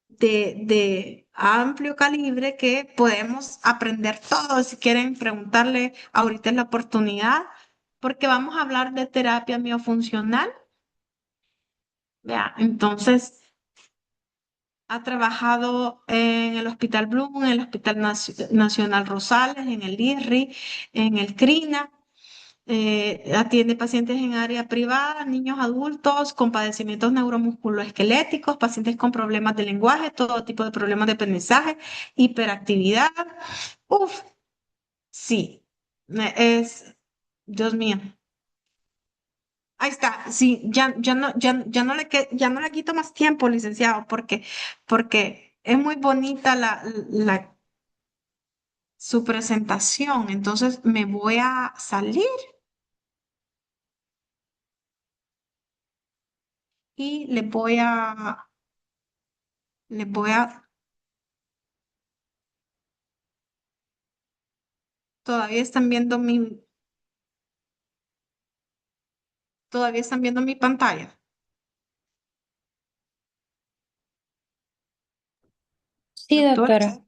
de amplio calibre que podemos aprender todo. Si quieren preguntarle, ahorita es la oportunidad, porque vamos a hablar de terapia miofuncional. Vea, entonces, Ha trabajado en el Hospital Bloom, en el Hospital Nacional Rosales, en el IRRI, en el CRINA. Atiende pacientes en área privada, niños adultos con padecimientos neuromusculoesqueléticos, pacientes con problemas de lenguaje, todo tipo de problemas de aprendizaje, hiperactividad. Uf, sí, es, Dios mío. Ahí está, sí, ya no le quito más tiempo, licenciado, porque es muy bonita su presentación. Entonces me voy a salir y le voy a, todavía están viendo todavía están viendo mi pantalla. Sí, Doctores, doctora.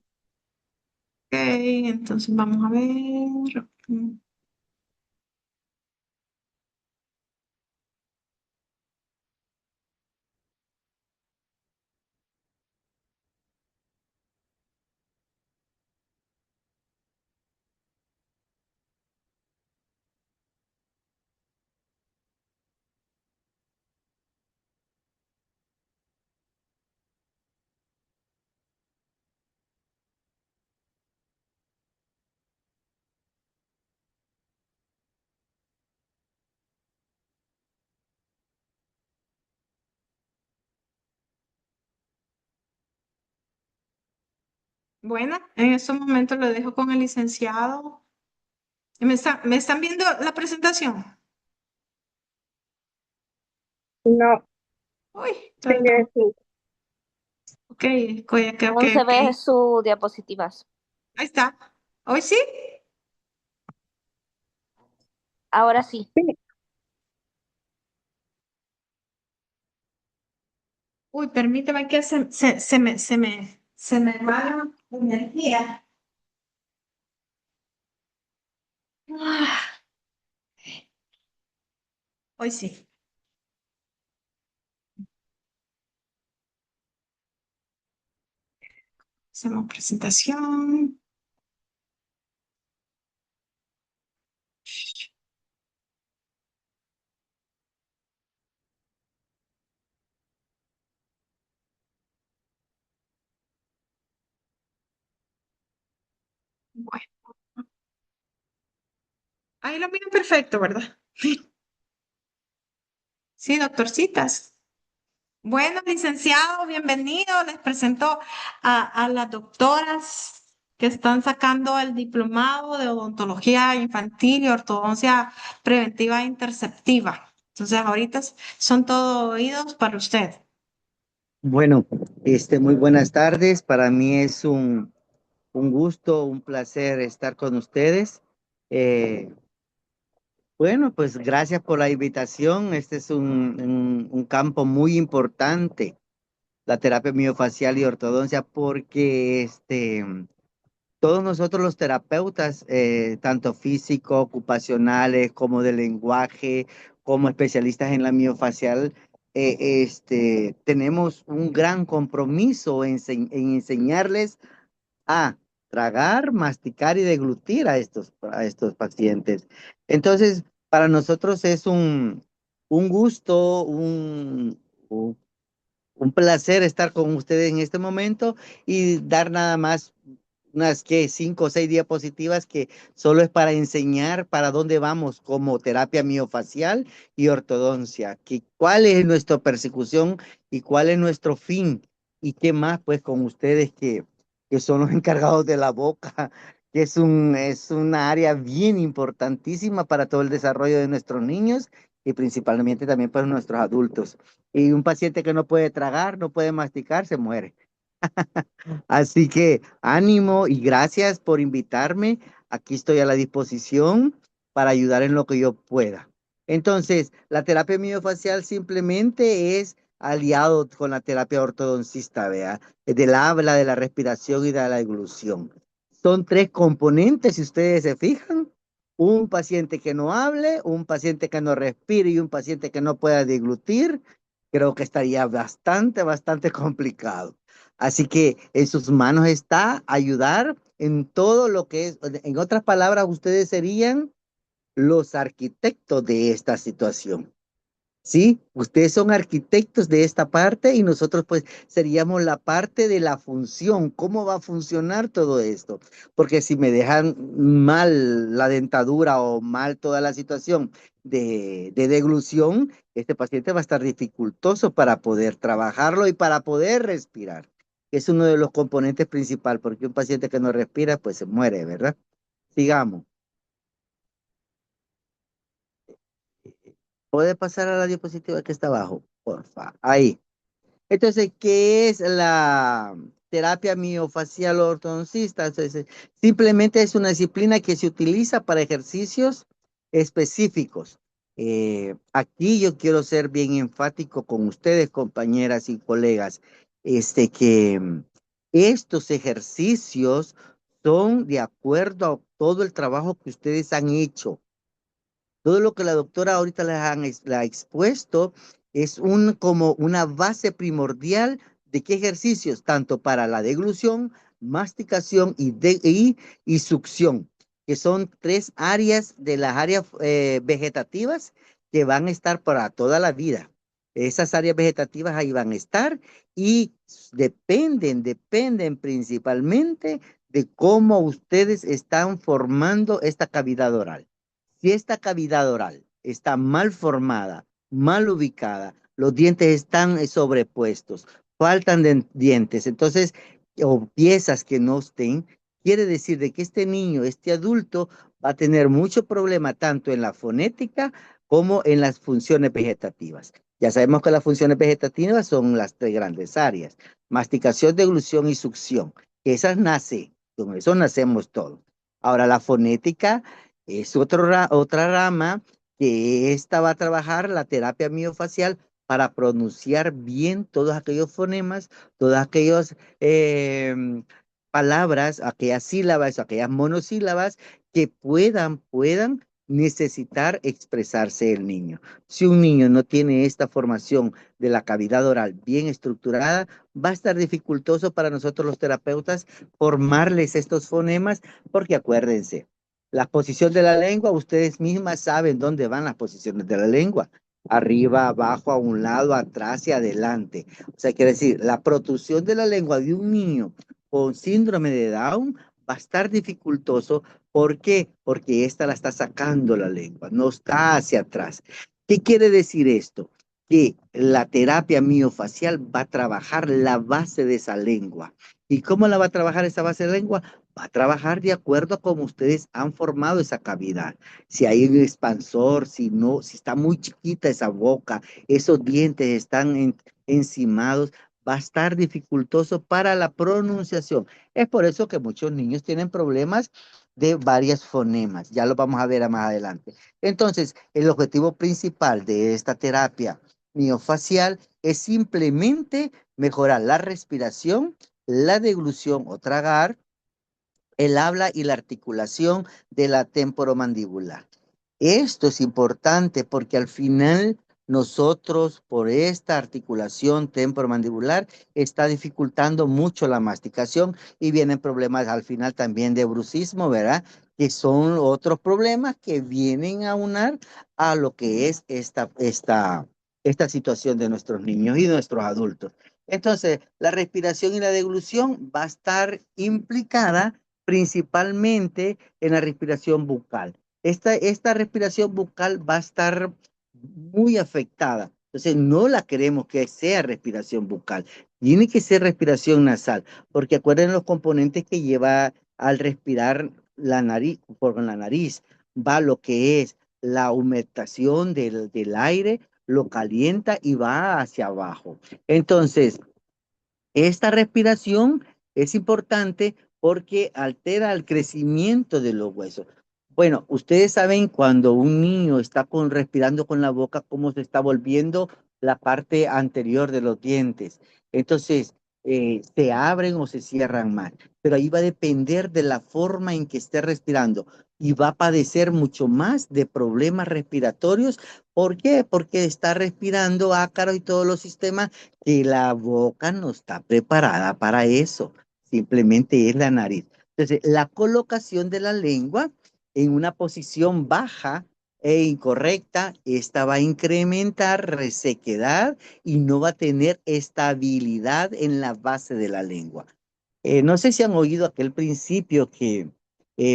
ok, entonces vamos a ver. Bueno, en estos momentos lo dejo con el licenciado. Me están viendo la presentación? No, Uy, sigue así. ok, ok, ok, Aún se ok. ve su diapositivas. Ahí está. ¿Hoy sí? Ahora sí. Sí, Uy, permíteme que se me va la energía. Ah, hoy sí. Hacemos presentación. Bueno, ahí lo miran perfecto, ¿verdad? Sí, doctorcitas. Bueno, licenciado, bienvenido. Les presento a las doctoras que están sacando el diplomado de odontología infantil y ortodoncia preventiva e interceptiva. Entonces, ahorita son todo oídos para usted. Bueno, muy buenas tardes. Para mí es un gusto, un placer estar con ustedes. Eh, bueno, pues gracias por la invitación. Este es un campo muy importante, la terapia miofacial y ortodoncia, porque todos nosotros los terapeutas, tanto físico, ocupacionales, como de lenguaje, como especialistas en la miofacial, tenemos un gran compromiso en enseñarles a tragar, masticar y deglutir a estos pacientes. Entonces, para nosotros es un gusto, un placer estar con ustedes en este momento y dar nada más unas que 5 o 6 diapositivas que solo es para enseñar para dónde vamos como terapia miofacial y ortodoncia, que cuál es nuestra persecución y cuál es nuestro fin y qué más pues con ustedes que son los encargados de la boca, que es una área bien importantísima para todo el desarrollo de nuestros niños y principalmente también para nuestros adultos. Y un paciente que no puede tragar, no puede masticar, se muere. Así que ánimo y gracias por invitarme. Aquí estoy a la disposición para ayudar en lo que yo pueda. Entonces, la terapia miofacial simplemente es aliado con la terapia ortodoncista, ¿vea? Del habla, de la respiración y de la eglución. Son 3 componentes, si ustedes se fijan. Un paciente que no hable, un paciente que no respire y un paciente que no pueda deglutir, creo que estaría bastante complicado. Así que en sus manos está ayudar en todo lo que es, en otras palabras, ustedes serían los arquitectos de esta situación. Sí, ustedes son arquitectos de esta parte y nosotros pues seríamos la parte de la función, cómo va a funcionar todo esto. Porque si me dejan mal la dentadura o mal toda la situación de deglución, este paciente va a estar dificultoso para poder trabajarlo y para poder respirar. Es uno de los componentes principales, porque un paciente que no respira pues se muere, ¿verdad? Sigamos. ¿Puede pasar a la diapositiva que está abajo? Porfa. Ahí. Entonces, ¿qué es la terapia miofacial ortodoncista? Entonces, simplemente es una disciplina que se utiliza para ejercicios específicos. Aquí yo quiero ser bien enfático con ustedes, compañeras y colegas, que estos ejercicios son de acuerdo a todo el trabajo que ustedes han hecho. Todo lo que la doctora ahorita le ha expuesto es como una base primordial de qué ejercicios, tanto para la deglución, masticación y succión, que son tres áreas de las áreas vegetativas que van a estar para toda la vida. Esas áreas vegetativas ahí van a estar y dependen principalmente de cómo ustedes están formando esta cavidad oral. Si esta cavidad oral está mal formada, mal ubicada, los dientes están sobrepuestos, faltan dientes, entonces, o piezas que no estén, quiere decir de que este niño, este adulto, va a tener mucho problema tanto en la fonética como en las funciones vegetativas. Ya sabemos que las funciones vegetativas son las tres grandes áreas: masticación, deglución y succión. Esas nacen, con eso nacemos todos. Ahora, la fonética es otra rama que esta va a trabajar la terapia miofacial para pronunciar bien todos aquellos fonemas, todas aquellas palabras, aquellas sílabas, aquellas monosílabas que puedan necesitar expresarse el niño. Si un niño no tiene esta formación de la cavidad oral bien estructurada, va a estar dificultoso para nosotros los terapeutas formarles estos fonemas, porque acuérdense, la posición de la lengua, ustedes mismas saben dónde van las posiciones de la lengua. Arriba, abajo, a un lado, atrás y adelante. O sea, quiere decir, la protrusión de la lengua de un niño con síndrome de Down va a estar dificultoso. ¿Por qué? Porque esta la está sacando la lengua, no está hacia atrás. ¿Qué quiere decir esto? Que la terapia miofacial va a trabajar la base de esa lengua. ¿Y cómo la va a trabajar esa base de lengua? Va a trabajar de acuerdo a cómo ustedes han formado esa cavidad. Si hay un expansor, si no, si está muy chiquita esa boca, esos dientes están encimados, va a estar dificultoso para la pronunciación. Es por eso que muchos niños tienen problemas de varias fonemas. Ya lo vamos a ver más adelante. Entonces, el objetivo principal de esta terapia miofacial es simplemente mejorar la respiración, la deglución o tragar, el habla y la articulación de la temporomandibular. Esto es importante porque al final nosotros, por esta articulación temporomandibular, está dificultando mucho la masticación y vienen problemas al final también de brucismo, ¿verdad? Que son otros problemas que vienen a unar a lo que es esta situación de nuestros niños y nuestros adultos. Entonces, la respiración y la deglución va a estar implicada principalmente en la respiración bucal. Esta respiración bucal va a estar muy afectada. Entonces, no la queremos que sea respiración bucal. Tiene que ser respiración nasal, porque acuerden los componentes que lleva al respirar la nariz, por la nariz. Va lo que es la humectación del aire, lo calienta y va hacia abajo. Entonces, esta respiración es importante porque altera el crecimiento de los huesos. Bueno, ustedes saben cuando un niño está respirando con la boca, cómo se está volviendo la parte anterior de los dientes. Entonces, se abren o se cierran más. Pero ahí va a depender de la forma en que esté respirando. y va a padecer mucho más de problemas respiratorios. ¿Por qué? Porque está respirando ácaro y todos los sistemas que la boca no está preparada para eso. Simplemente es la nariz. Entonces, la colocación de la lengua en una posición baja e incorrecta, esta va a incrementar resequedad y no va a tener estabilidad en la base de la lengua. No sé si han oído aquel principio que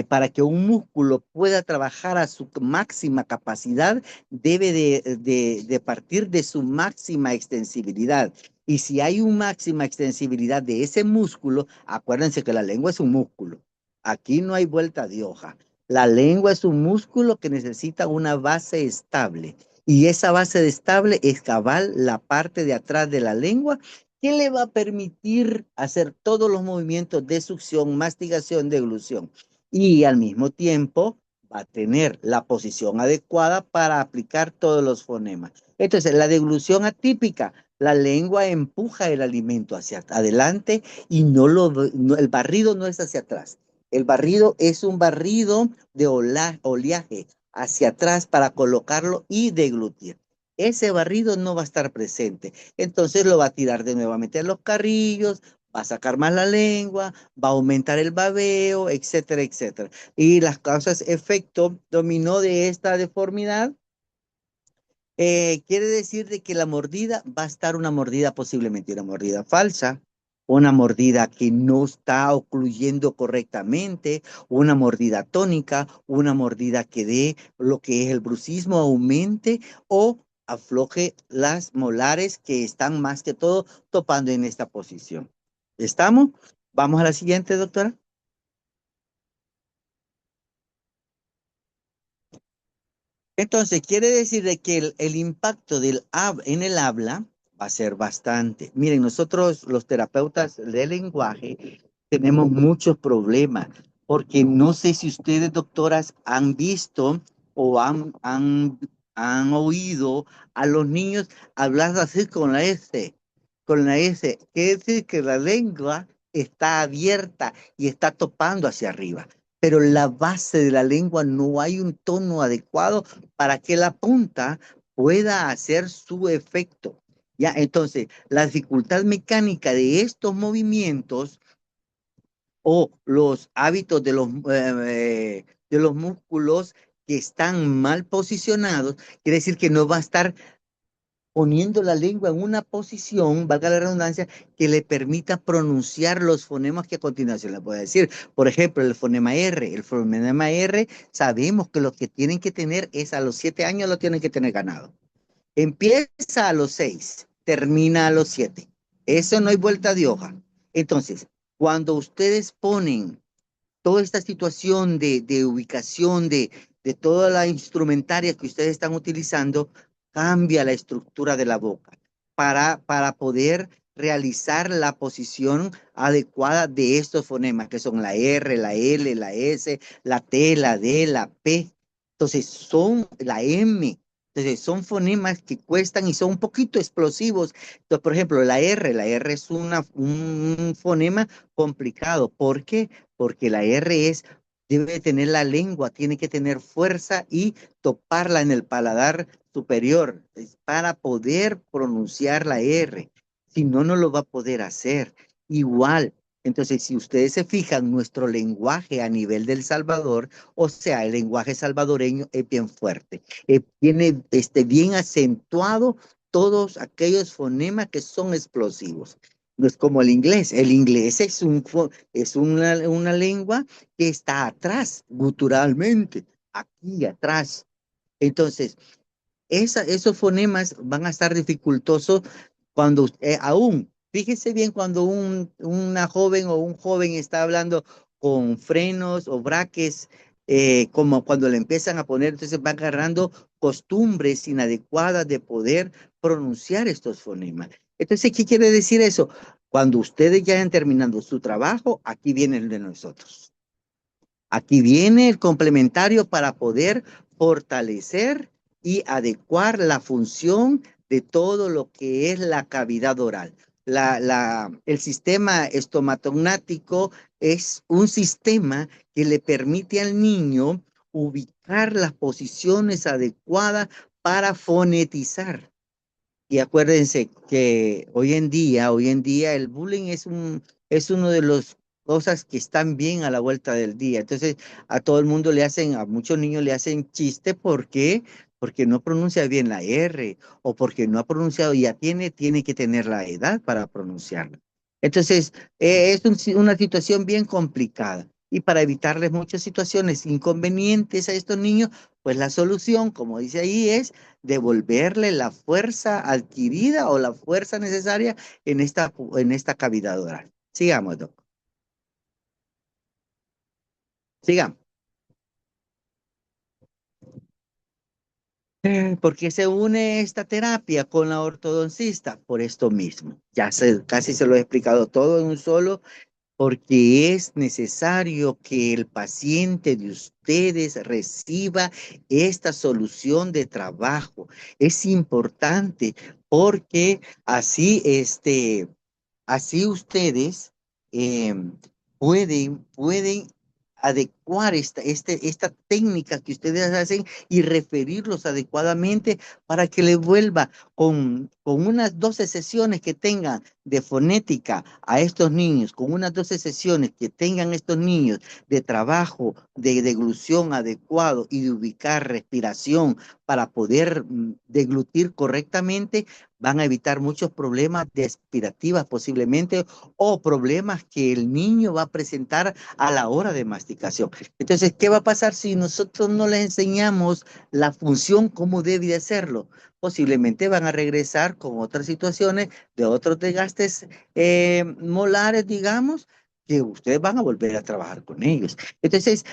para que un músculo pueda trabajar a su máxima capacidad, debe de partir de su máxima extensibilidad. Y si hay una máxima extensibilidad de ese músculo, acuérdense que la lengua es un músculo. Aquí no hay vuelta de hoja. La lengua es un músculo que necesita una base estable. Y esa base estable es cabal la parte de atrás de la lengua que le va a permitir hacer todos los movimientos de succión, mastigación, deglución. Y al mismo tiempo va a tener la posición adecuada para aplicar todos los fonemas. Entonces, la deglución atípica, la lengua empuja el alimento hacia adelante y el barrido no es hacia atrás. El barrido es un barrido de oleaje hacia atrás para colocarlo y deglutir. Ese barrido no va a estar presente. Entonces lo va a tirar de nuevamente a los carrillos, va a sacar más la lengua, va a aumentar el babeo, etcétera, etcétera. Y las causas efecto dominó de esta deformidad quiere decir de que la mordida va a estar una mordida posiblemente una mordida falsa, una mordida que no está ocluyendo correctamente, una mordida tónica, una mordida que dé lo que es el bruxismo, aumente o afloje las molares que están más que todo topando en esta posición. ¿Estamos? Vamos a la siguiente, doctora. Entonces, quiere decir de que el impacto en el habla va a ser bastante. Miren, nosotros los terapeutas del lenguaje tenemos muchos problemas, porque no sé si ustedes, doctoras, han visto o han oído a los niños hablar así con la S. Quiere decir que la lengua está abierta y está topando hacia arriba, pero la base de la lengua no hay un tono adecuado para que la punta pueda hacer su efecto. Ya, entonces, la dificultad mecánica de estos movimientos o los hábitos de los músculos que están mal posicionados, quiere decir que no va a estar poniendo la lengua en una posición, valga la redundancia, que le permita pronunciar los fonemas que a continuación le voy a decir. Por ejemplo, el fonema R. El fonema R sabemos que lo que tienen que tener es a los 7 años lo tienen que tener ganado. Empieza a los 6, termina a los 7. Eso no hay vuelta de hoja. Entonces, cuando ustedes ponen toda esta situación de ubicación de toda la instrumentaria que ustedes están utilizando, cambia la estructura de la boca para poder realizar la posición adecuada de estos fonemas, que son la R, la L, la S, la T, la D, la P. Entonces, son la M. Entonces, son fonemas que cuestan y son un poquito explosivos. Entonces, por ejemplo, la R es un fonema complicado. ¿Por qué? Porque la R debe tener la lengua, tiene que tener fuerza y toparla en el paladar superior para poder pronunciar la R. Si no, no lo va a poder hacer. Igual, entonces, si ustedes se fijan, nuestro lenguaje a nivel del Salvador, o sea, el lenguaje salvadoreño es bien fuerte, tiene bien acentuado todos aquellos fonemas que son explosivos. No es como el inglés es una lengua que está atrás, guturalmente, aquí atrás. Entonces, esos fonemas van a estar dificultosos cuando aún, fíjese bien cuando una joven o un joven está hablando con frenos o braques, como cuando le empiezan a poner, entonces va agarrando costumbres inadecuadas de poder pronunciar estos fonemas. Entonces, ¿qué quiere decir eso? Cuando ustedes ya han terminado su trabajo, aquí viene el de nosotros. Aquí viene el complementario para poder fortalecer y adecuar la función de todo lo que es la cavidad oral. El sistema estomatognático es un sistema que le permite al niño ubicar las posiciones adecuadas para fonetizar. Y acuérdense que hoy en día el bullying es uno de los cosas que están bien a la vuelta del día. Entonces, a todo el mundo le hacen, a muchos niños le hacen chiste, ¿por qué? Porque no pronuncia bien la R o porque no ha pronunciado, ya tiene que tener la edad para pronunciarla. Entonces, una situación bien complicada. Y para evitarles muchas situaciones inconvenientes a estos niños, pues la solución, como dice ahí, es devolverle la fuerza adquirida o la fuerza necesaria en esta cavidad oral. Sigamos, doctor. Sigamos. ¿Por qué se une esta terapia con la ortodoncista? Por esto mismo. Casi se lo he explicado todo en un solo, porque es necesario que el paciente de ustedes reciba esta solución de trabajo. Es importante porque así ustedes pueden adecuar esta técnica que ustedes hacen y referirlos adecuadamente para que le vuelva con unas 12 sesiones que tengan de fonética a estos niños, con unas 12 sesiones que tengan estos niños de trabajo, de deglución adecuado y de ubicar respiración para poder deglutir correctamente, van a evitar muchos problemas de aspirativas posiblemente o problemas que el niño va a presentar a la hora de masticación. Entonces, ¿qué va a pasar si nosotros no les enseñamos la función, cómo debe de hacerlo? Posiblemente van a regresar con otras situaciones de otros desgastes molares, digamos, que ustedes van a volver a trabajar con ellos. Entonces,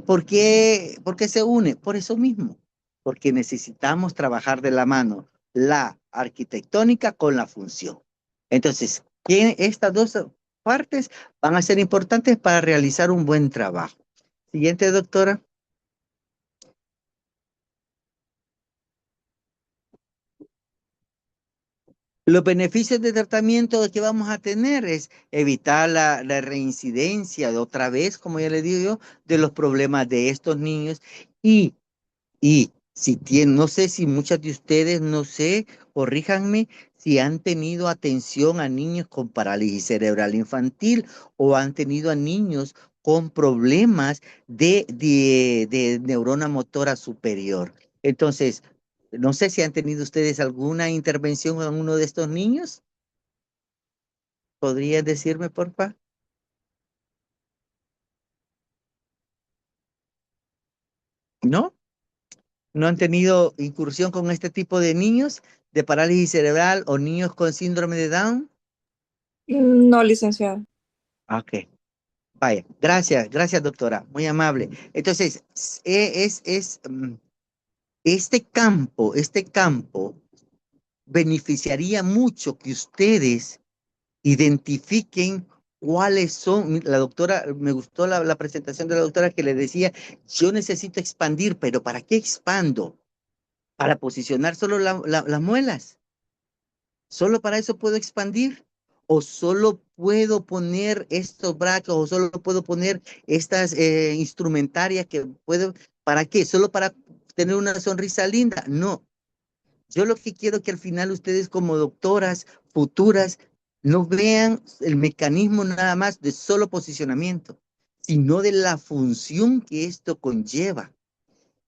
¿por qué se une? Por eso mismo, porque necesitamos trabajar de la mano la arquitectónica con la función. Entonces, estas dos partes van a ser importantes para realizar un buen trabajo. Siguiente, doctora. Los beneficios de tratamiento que vamos a tener es evitar la reincidencia de otra vez, como ya le digo yo, de los problemas de estos niños y si tienen, no sé si muchas de ustedes, no sé, corríjanme, si han tenido atención a niños con parálisis cerebral infantil o han tenido a niños con problemas de neurona motora superior. Entonces, no sé si han tenido ustedes alguna intervención en uno de estos niños. ¿Podrían decirme, por favor? ¿No? ¿No han tenido incursión con este tipo de niños de parálisis cerebral o niños con síndrome de Down? No, licenciada. Ok, vaya, gracias doctora, muy amable. Entonces, este campo beneficiaría mucho que ustedes identifiquen cuáles son, la doctora, me gustó la presentación de la doctora que le decía, yo necesito expandir, pero ¿para qué expando? Para posicionar solo las muelas. ¿Solo para eso puedo expandir? ¿O solo puedo poner estos brackets? ¿O solo puedo poner estas instrumentarias que puedo? ¿Para qué? ¿Solo para tener una sonrisa linda? No. Yo lo que quiero que al final ustedes como doctoras futuras no vean el mecanismo nada más de solo posicionamiento, sino de la función que esto conlleva.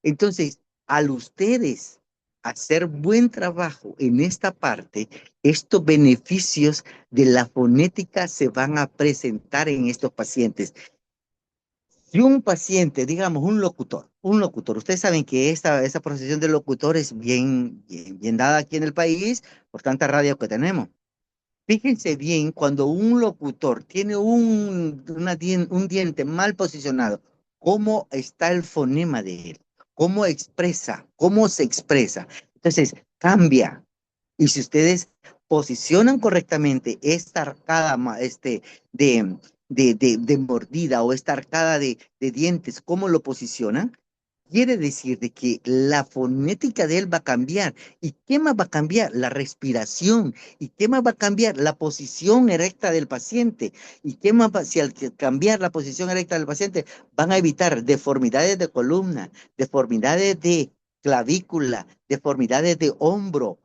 Entonces, al ustedes hacer buen trabajo en esta parte, estos beneficios de la fonética se van a presentar en estos pacientes. Si un paciente, digamos un locutor, ustedes saben que esta profesión de locutor es bien dada aquí en el país por tanta radio que tenemos. Fíjense bien, cuando un locutor tiene un diente mal posicionado, cómo está el fonema de él, cómo se expresa. Entonces, cambia. Y si ustedes posicionan correctamente esta arcada de mordida o esta arcada de dientes, ¿cómo lo posicionan? quiere decir de que la fonética de él va a cambiar. ¿Y qué más va a cambiar? La respiración. ¿Y qué más va a cambiar? La posición erecta del paciente. ¿Y qué más va, si al cambiar la posición erecta del paciente van a evitar deformidades de columna, deformidades de clavícula, deformidades de hombros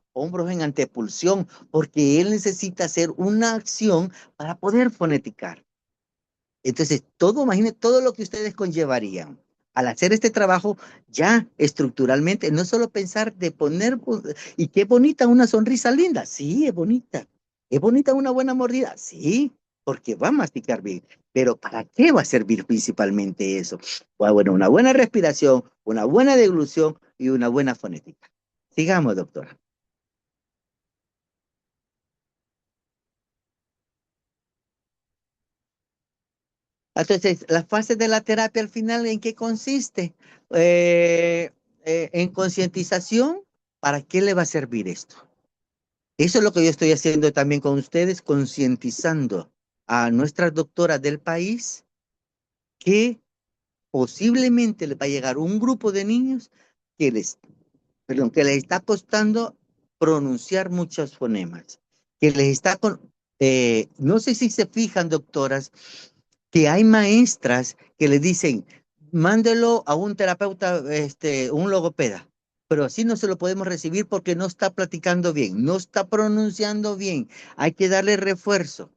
en antepulsión, porque él necesita hacer una acción para poder foneticar. Entonces, todo, imagínense todo lo que ustedes conllevarían al hacer este trabajo ya estructuralmente, no solo pensar de poner, y qué bonita una sonrisa linda, sí, es bonita una buena mordida, sí, porque va a masticar bien, pero ¿para qué va a servir principalmente eso? Bueno, una buena respiración, una buena deglución y una buena fonética. Sigamos, doctora. Entonces, las fases de la terapia al final, ¿en qué consiste? En concientización, ¿para qué le va a servir esto? Eso es lo que yo estoy haciendo también con ustedes, concientizando a nuestras doctoras del país que posiblemente les va a llegar un grupo de niños que que les está costando pronunciar muchos fonemas, que les está no sé si se fijan, doctoras, que hay maestras que le dicen, mándelo a un terapeuta, un logopeda, pero así no se lo podemos recibir porque no está platicando bien, no está pronunciando bien, hay que darle refuerzo.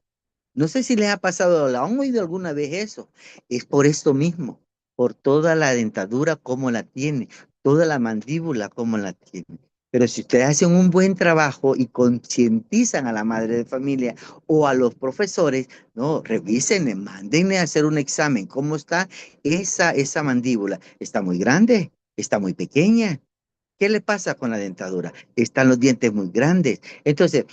No sé si les ha pasado, ¿la han oído alguna vez eso? Es por esto mismo, por toda la dentadura como la tiene, toda la mandíbula como la tiene. Pero si ustedes hacen un buen trabajo y concientizan a la madre de familia o a los profesores, no, revísenle, mándenle a hacer un examen. ¿Cómo está esa mandíbula? ¿Está muy grande? ¿Está muy pequeña? ¿Qué le pasa con la dentadura? Están los dientes muy grandes. Entonces,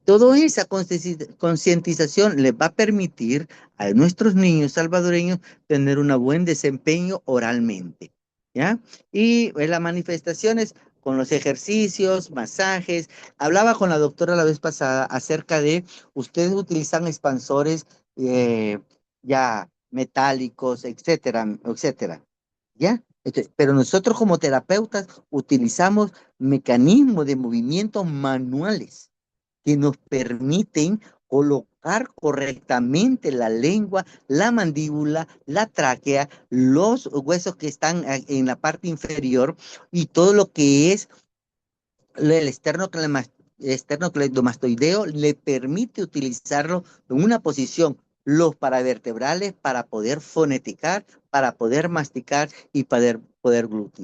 toda esa concientización les va a permitir a nuestros niños salvadoreños tener un buen desempeño oralmente, ¿ya? Y las manifestaciones con los ejercicios, masajes. Hablaba con la doctora la vez pasada acerca de, ustedes utilizan expansores ya metálicos, etcétera, etcétera. ¿Ya? Pero nosotros como terapeutas utilizamos mecanismos de movimientos manuales que nos permiten colocar correctamente la lengua, la mandíbula, la tráquea, los huesos que están en la parte inferior y todo lo que es el esternocleidomastoideo le permite utilizarlo en una posición, los paravertebrales para poder foneticar, para poder masticar y poder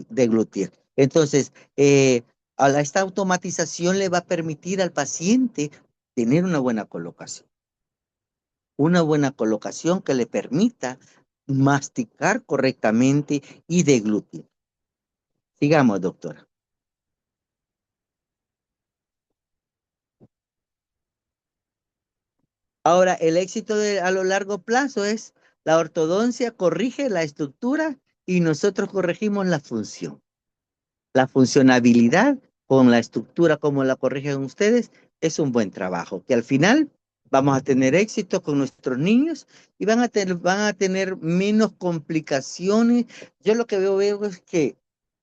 deglutir. Entonces, esta automatización le va a permitir al paciente tener una buena colocación que le permita masticar correctamente y deglutir. Sigamos, doctora. Ahora, el éxito a lo largo plazo es la ortodoncia corrige la estructura y nosotros corregimos la función. La funcionabilidad con la estructura como la corrigen ustedes es un buen trabajo, que al final vamos a tener éxito con nuestros niños y van a tener menos complicaciones. Yo lo que veo es que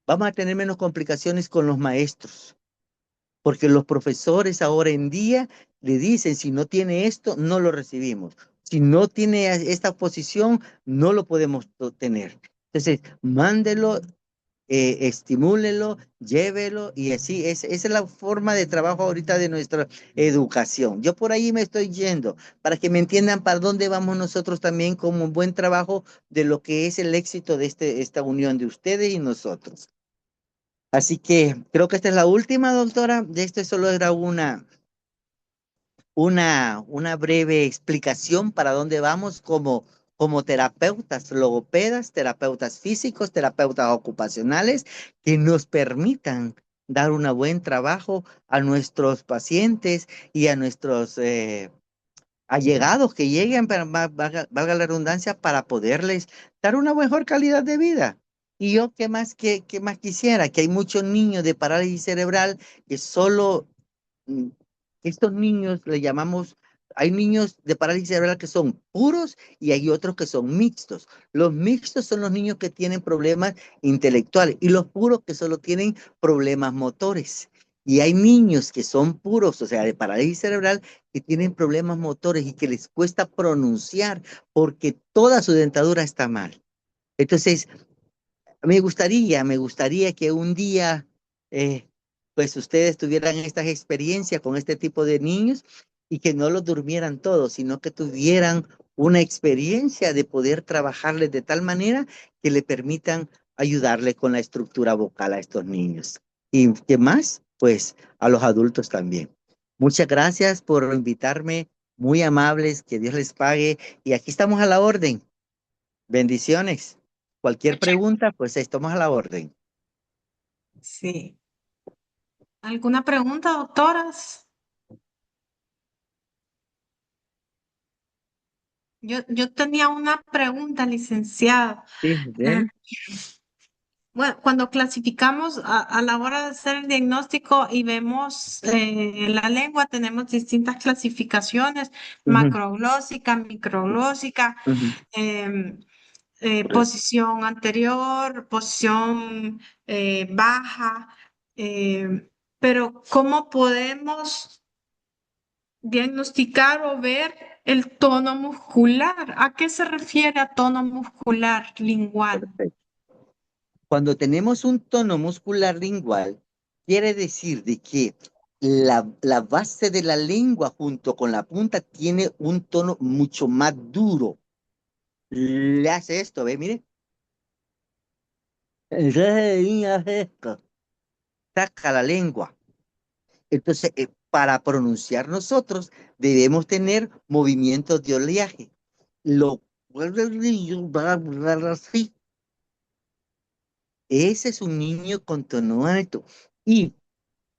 vamos a tener menos complicaciones con los maestros porque los profesores ahora en día le dicen, si no tiene esto, no lo recibimos. Si no tiene esta posición, no lo podemos tener. Entonces, mándelo, estimúlelo, llévelo y así esa es la forma de trabajo ahorita de nuestra educación. Yo por ahí me estoy yendo para que me entiendan para dónde vamos nosotros también como un buen trabajo de lo que es el éxito de esta unión de ustedes y nosotros. Así que creo que esta es la última, doctora. De esto solo era una breve explicación para dónde vamos como terapeutas, logopedas, terapeutas físicos, terapeutas ocupacionales, que nos permitan dar un buen trabajo a nuestros pacientes y a nuestros allegados que lleguen, valga la redundancia, para poderles dar una mejor calidad de vida. Y yo, qué más quisiera? Que hay muchos niños de parálisis cerebral que solo, mm, estos niños le llamamos Hay niños de parálisis cerebral que son puros y hay otros que son mixtos. Los mixtos son los niños que tienen problemas intelectuales y los puros que solo tienen problemas motores. Y hay niños que son puros, o sea, de parálisis cerebral, que tienen problemas motores y que les cuesta pronunciar porque toda su dentadura está mal. Entonces, me gustaría que un día, pues ustedes tuvieran estas experiencias con este tipo de niños y que no los durmieran todos, sino que tuvieran una experiencia de poder trabajarles de tal manera que le permitan ayudarle con la estructura vocal a estos niños. Y qué más, pues a los adultos también. Muchas gracias por invitarme, muy amables, que Dios les pague. Y aquí estamos a la orden. Bendiciones. Cualquier Muchas pregunta, pues estamos a la orden. Sí. ¿Alguna pregunta, doctoras? Yo tenía una pregunta, licenciada. Sí, Eh, bien. Bueno, cuando clasificamos a la hora de hacer el diagnóstico y vemos la lengua, tenemos distintas clasificaciones, Ujú, macroglósica, microglósica, ujú. em, posición anterior, posición baja, pero ¿cómo podemos diagnosticar o ver el tono muscular? ¿A qué se refiere a tono muscular lingual? Perfecto. Cuando tenemos un tono muscular lingual, quiere decir de que la base de la lengua junto con la punta tiene un tono mucho más duro. Le hace esto, ¿ve? Mire. Entonces, hace esto. Saca la lengua. Entonces, para pronunciar nosotros debemos tener movimientos de oleaje. Lo así. Ese es un niño con tono alto. Y,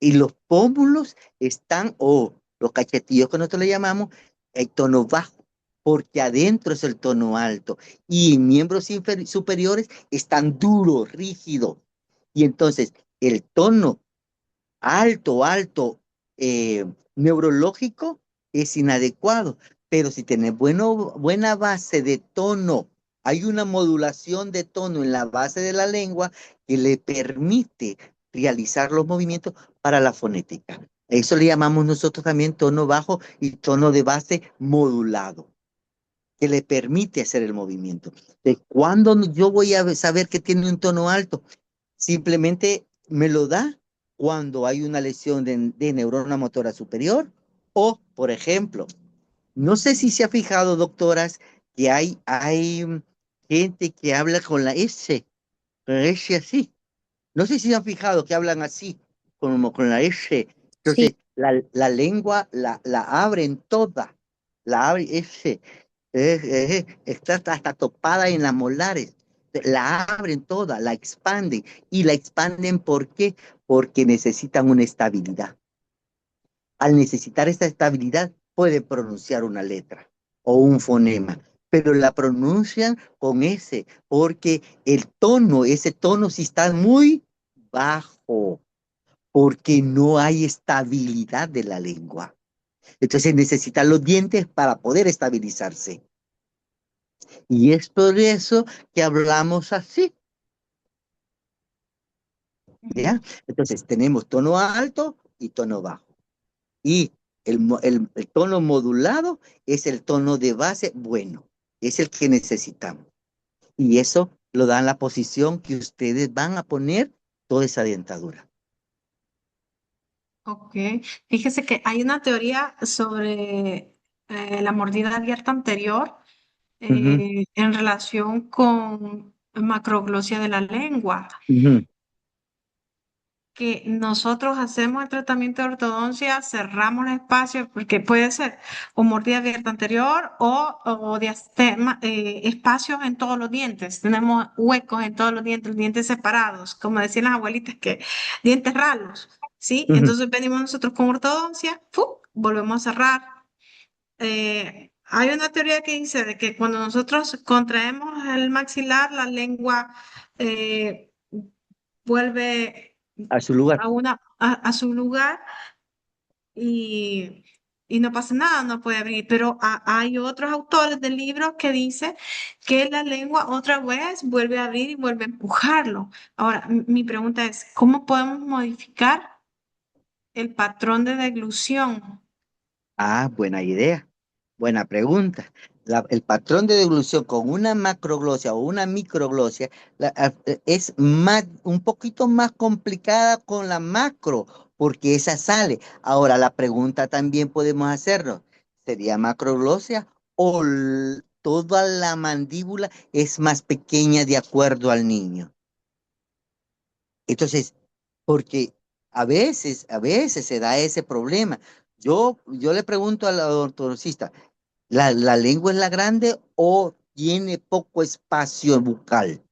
y los pómulos están, o los cachetillos que nosotros le llamamos, el tono bajo, porque adentro es el tono alto. Y en miembros superiores están duros, rígidos. Y entonces, el tono alto, eh, neurológico es inadecuado. Pero si tenés buena base de tono, hay una modulación de tono en la base de la lengua que le permite realizar los movimientos para la fonética. Eso le llamamos nosotros también tono bajo y tono de base modulado, que le permite hacer el movimiento. ¿De cuándo yo voy a saber que tiene un tono alto? Simplemente me lo da cuando hay una lesión de neurona motora superior o, por ejemplo, no sé si se ha fijado, doctoras, que hay gente que habla con la S así. No sé si se han fijado que hablan así, como con la S. Sí, Entonces, la lengua la abren toda, la abren S. Está hasta topada en las molares. La abren toda, la expanden. ¿Y la expanden por qué? Porque necesitan una estabilidad. Al necesitar esta estabilidad, pueden pronunciar una letra o un fonema, pero la pronuncian con ese, porque ese tono sí está muy bajo, porque no hay estabilidad de la lengua. Entonces necesitan los dientes para poder estabilizarse. Y es por eso que hablamos así, ¿ya? Entonces tenemos tono alto y tono bajo. Y el tono modulado es el tono de base bueno, es el que necesitamos. Y eso lo da en la posición que ustedes van a poner toda esa dentadura. Ok, fíjese que hay una teoría sobre la mordida abierta anterior Ujú, en relación con macroglosia de la lengua, ujú, que nosotros hacemos el tratamiento de ortodoncia, cerramos el espacio, porque puede ser o mordida abierta anterior o diastema, espacios en todos los dientes. Tenemos huecos en todos los dientes separados, como decían las abuelitas, que dientes ralos, ¿sí? ujú. Entonces venimos nosotros con ortodoncia, ¡fu! Volvemos a cerrar. Hay una teoría que dice de que cuando nosotros contraemos el maxilar, la lengua eh, vuelve A su lugar. a su lugar y, y no pasa nada, no puede abrir. Pero hay otros autores del libro que dicen que la lengua otra vez vuelve a abrir y vuelve a empujarlo. Ahora, mi pregunta es, ¿cómo podemos modificar el patrón de deglución? Ah, buena idea, buena pregunta. El patrón de deglución con una macroglosia o una microglosia es un poquito más complicada con la macro, porque esa sale. Ahora, la pregunta también podemos hacernos, ¿sería macroglosia o toda la mandíbula es más pequeña de acuerdo al niño? Entonces, porque a veces se da ese problema. Yo le pregunto al ortodoncista, ¿la lengua es la grande o tiene poco espacio bucal?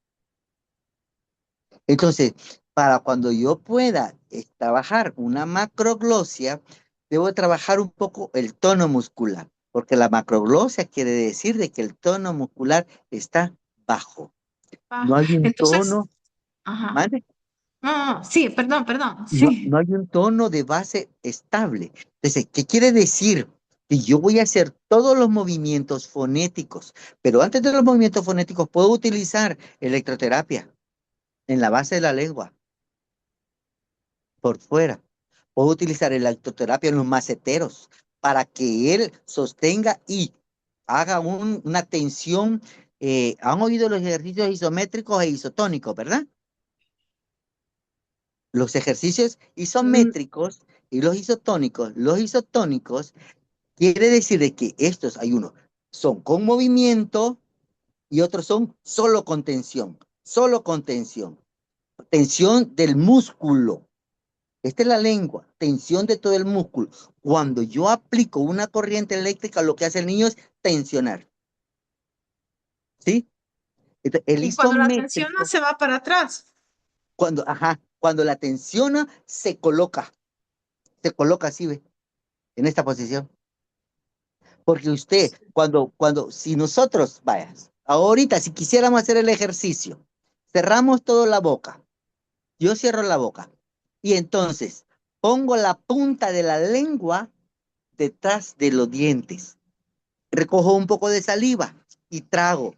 Entonces, para cuando yo pueda trabajar una macroglosia, debo trabajar un poco el tono muscular, porque la macroglosia quiere decir de que el tono muscular está bajo. Ah, No hay un entonces, tono, ajá. ¿vale? No, no, sí, perdón, No, sí. no hay un tono de base estable. Entonces, ¿qué quiere decir? Que yo voy a hacer todos los movimientos fonéticos, pero antes de los movimientos fonéticos puedo utilizar electroterapia en la base de la lengua, por fuera. Puedo utilizar electroterapia en los maceteros para que él sostenga y haga una tensión. ¿Han oído los ejercicios isométricos e isotónicos, verdad? Los ejercicios Mm, isométricos y los isotónicos quiere decir de que estos hay unos son con movimiento y otros son solo con tensión, solo con tensión, tensión del músculo. Esta es la lengua, tensión de todo el músculo. Cuando yo aplico una corriente eléctrica, lo que hace el niño es tensionar, ¿sí? Entonces, el Y cuando la tensiona isométrico, se va para atrás. cuando la tensiona, se coloca así, ¿ve? En esta posición. Porque usted, si nosotros, vaya, ahorita si quisiéramos hacer el ejercicio, cerramos toda la boca, yo cierro la boca, y entonces pongo la punta de la lengua detrás de los dientes, recojo un poco de saliva y trago.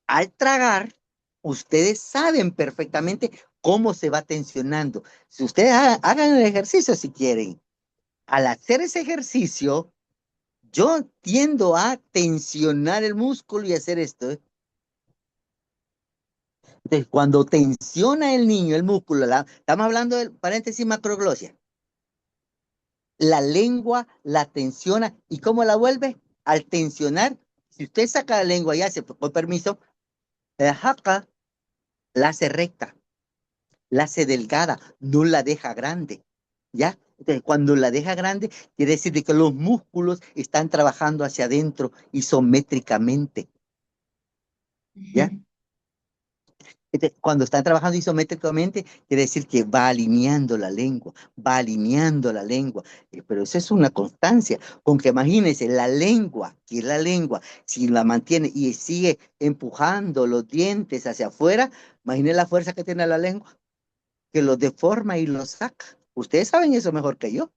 Al tragar, ustedes saben perfectamente cómo se va tensionando. Si ustedes hagan el ejercicio si quieren, al hacer ese ejercicio, yo tiendo a tensionar el músculo y hacer esto. Entonces, cuando tensiona el niño el músculo, estamos hablando del paréntesis macroglosia, la lengua la tensiona. ¿Y cómo la vuelve? Al tensionar, si usted saca la lengua y hace, con permiso, la jaca, la hace recta, la hace delgada, no la deja grande. ¿Ya? Entonces, cuando la deja grande, quiere decir de que los músculos están trabajando hacia adentro isométricamente. ¿Ya? Ujú. Cuando está trabajando isométricamente, quiere decir que va alineando la lengua, va alineando la lengua. Pero eso es una constancia. Con que imagínense, la lengua, que es la lengua, si la mantiene y sigue empujando los dientes hacia afuera, imaginen la fuerza que tiene la lengua, que los deforma y los saca. Ustedes saben eso mejor que yo.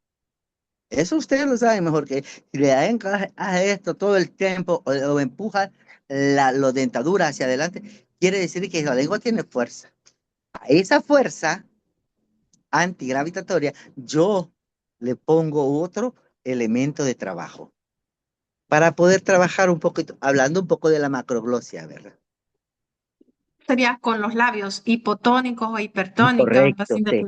Eso ustedes lo saben mejor que si le dan a esto todo el tiempo o empuja la dentadura hacia adelante, quiere decir que la lengua tiene fuerza. A esa fuerza antigravitatoria, yo le pongo otro elemento de trabajo para poder trabajar un poquito, hablando un poco de la macroglosia, ¿verdad? Sería con los labios hipotónicos o hipertónicos, Correcto, así sí,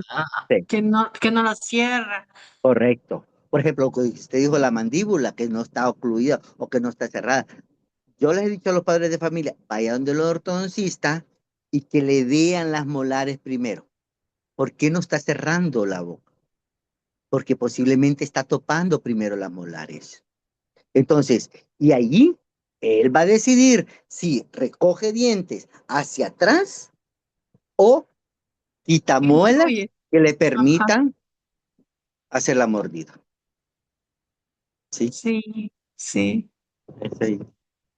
sí, que no los cierra. correcto. Por ejemplo, que usted dijo la mandíbula que no está ocluida o que no está cerrada. Yo les he dicho a los padres de familia, vayan donde el ortodoncista y que le vean las molares primero. ¿Por qué no está cerrando la boca? Porque posiblemente está topando primero las molares. Entonces, y allí él va a decidir si recoge dientes hacia atrás o quita muelas Incluye. que le Ajá. permitan hacer la mordida. ¿Sí? Sí, sí. Sí.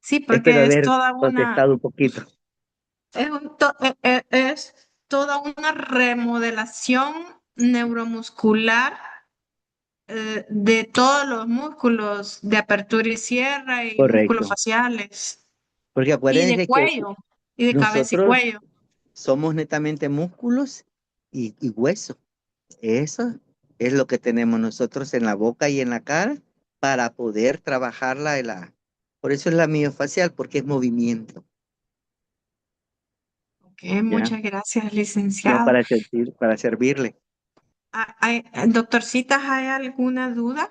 Sí, Espero porque es haber toda una, contestado un poquito. es toda una remodelación neuromuscular de todos los músculos de apertura y cierre y músculos Correcto. faciales Porque y de acuérdense que cuello y de cabeza y nosotros cuello. somos netamente músculos y hueso. Eso es lo que tenemos nosotros en la boca y en la cara para poder trabajarla. Por eso es la miofacial, porque es movimiento. Ok, ¿Ya? muchas gracias, No licenciado. para para servirle. Doctorcitas, ¿hay alguna duda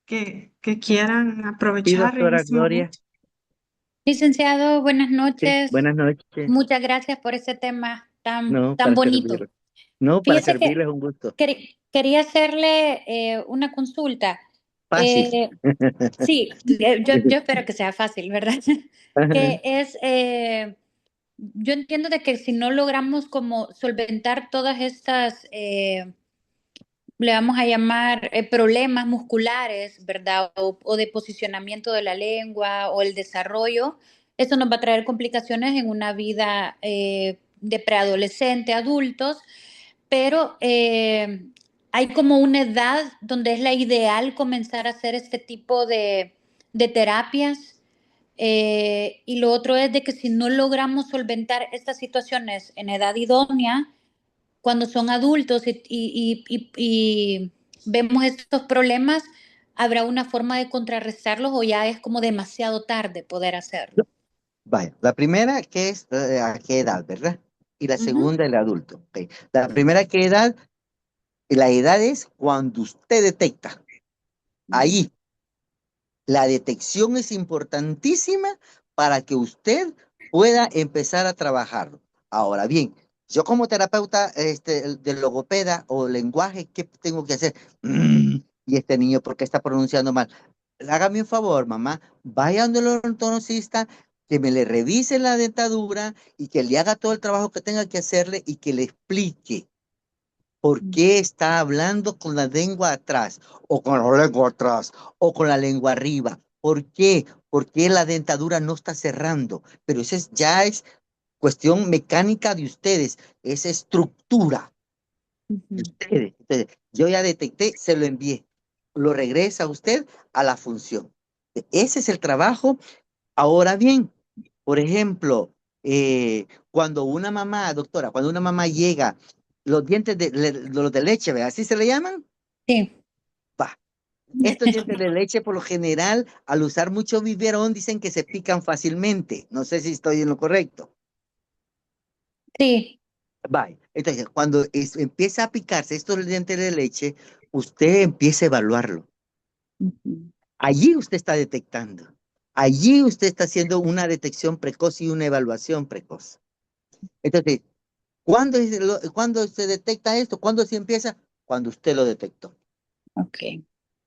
que quieran Sí, aprovechar en doctora este Gloria. momento? Licenciado, buenas Sí, noches. buenas noches. Muchas gracias por ese tema No, tan para bonito. servirle. No, para Fíjese servirle que es un gusto. quería hacerle una consulta. Fácil. Eh, sí, yo espero que sea fácil, ¿verdad? Que es, yo entiendo de que si no logramos como solventar todas estas, le vamos a llamar problemas musculares, ¿verdad? O de posicionamiento de la lengua o el desarrollo, eso nos va a traer complicaciones en una vida de preadolescente, adultos, pero hay como una edad donde es la ideal comenzar a hacer este tipo de terapias. Y lo otro es de que si no logramos solventar estas situaciones en edad idónea, cuando son adultos y vemos estos problemas, ¿habrá una forma de contrarrestarlos o ya es como demasiado tarde poder hacerlo? Vaya, la primera, que es a qué edad, ¿verdad? Y la Ujú. segunda, el adulto. Ok. La primera, ¿qué edad? La edad es cuando usted detecta. Ahí, la detección es importantísima para que usted pueda empezar a trabajarlo. Ahora bien, yo como terapeuta de logopeda o lenguaje, ¿qué tengo que hacer? Y este niño, ¿por qué está pronunciando mal? Hágame un favor, mamá, vaya donde el ortodoncista, que me le revise la dentadura y que le haga todo el trabajo que tenga que hacerle y que le explique. ¿Por qué está hablando con la lengua atrás? O con la lengua atrás, o con la lengua arriba. ¿Por qué? ¿Por qué la dentadura no está cerrando? Pero ya es cuestión mecánica de ustedes, es estructura de Ujú. ustedes. Entonces, yo ya detecté, se lo envié. Lo regresa usted a la función. Ese es el trabajo. Ahora bien, por ejemplo, cuando una mamá, doctora, cuando una mamá llega, los dientes los de leche, ¿verdad? ¿Así se le llaman? Sí, Va. Estos dientes de leche, por lo general, al usar mucho biberón, dicen que se pican fácilmente. No sé si estoy en lo correcto. sí. Va. Entonces, cuando empieza a picarse estos dientes de leche, usted empieza a evaluarlo. Ujú. Allí usted está detectando. Allí usted está haciendo una detección precoz y una evaluación precoz. Entonces, ¿cuándo se detecta esto? ¿Cuándo se empieza? Cuando usted lo detectó. Ok.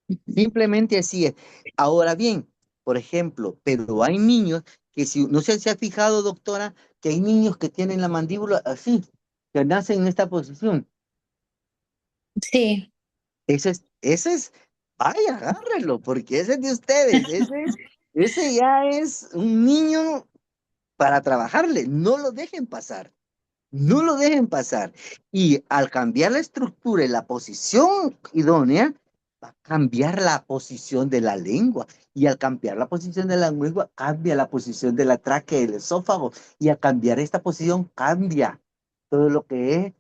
Ujú. Simplemente así es. Ahora bien, por ejemplo, pero hay niños que si, no sé si se ha fijado, doctora, que hay niños que tienen la mandíbula así, que nacen en esta posición. Sí. Vaya, agárrelo, porque ese es de ustedes. Ese ya es un niño para trabajarle. No lo dejen pasar. No lo dejen pasar. Y al cambiar la estructura y la posición idónea, va a cambiar la posición de la lengua. Y al cambiar la posición de la lengua, cambia la posición de la tráquea y el esófago. Y al cambiar esta posición, cambia todo lo que es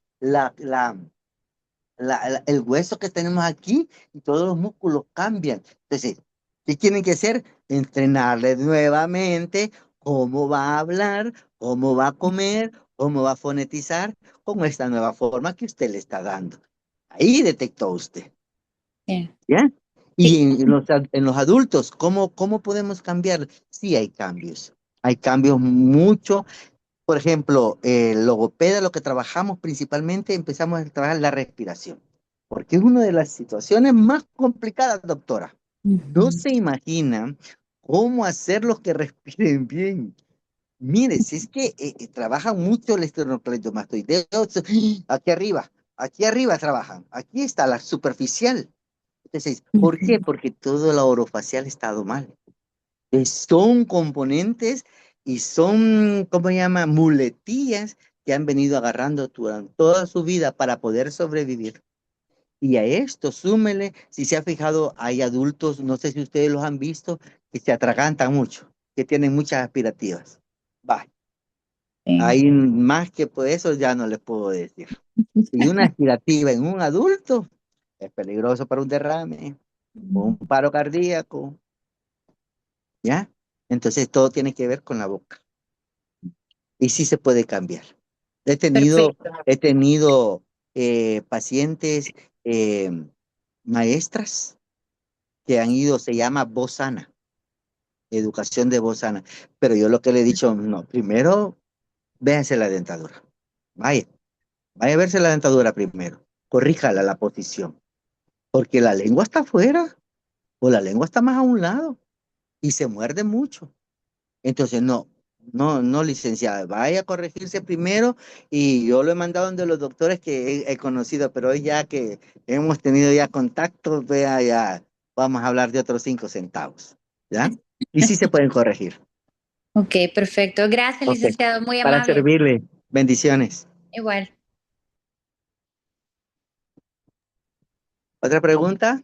el hueso que tenemos aquí y todos los músculos cambian. Entonces, ¿qué tienen que hacer? Entrenarle nuevamente cómo va a hablar, cómo va a comer, cómo va a fonetizar con esta nueva forma que usted le está dando. Ahí detectó usted, Sí. ¿ya? Y Sí. en los adultos, ¿cómo podemos cambiar? Sí hay cambios. Hay cambios mucho. Por ejemplo, el logopeda, lo que trabajamos principalmente, empezamos a trabajar la respiración, porque es una de las situaciones más complicadas, doctora. No Ujú. se imagina cómo hacerlos que respiren bien. Mire, si es que trabajan mucho el esternocleidomastoideo, aquí arriba trabajan, aquí está la superficial. Entonces, ¿por qué? Ujú. Porque todo la orofacial ha estado mal. Son componentes y son, ¿cómo se llama? Muletillas que han venido agarrando durante toda su vida para poder sobrevivir. Y a esto súmele, si se ha fijado, hay adultos, no sé si ustedes los han visto, que se atragantan mucho, que tienen muchas aspirativas. Va, Sí. hay más que por eso ya no les puedo decir. Y una aspirativa en un adulto es peligroso para un derrame, un paro cardíaco, ¿ya? Entonces todo tiene que ver con la boca. Y sí se puede cambiar. He tenido, Perfecto. he tenido pacientes maestras que han ido, se llama voz sana, educación de voz sana. Pero yo lo que le he dicho, no, primero véase la dentadura. Vaya, vaya a verse la dentadura primero. Corríjala la posición. Porque la lengua está afuera o la lengua está más a un lado y se muerde mucho. Entonces, no, licenciada, vaya a corregirse primero y yo lo he mandado donde los doctores que he conocido, pero hoy ya que hemos tenido ya contacto, vea ya, vamos a hablar de otros 5 centavos, ¿ya? Y sí se pueden corregir. Ok, perfecto. Gracias, Ok, licenciado. Muy para amable. servirle. Bendiciones. Igual. ¿Otra pregunta?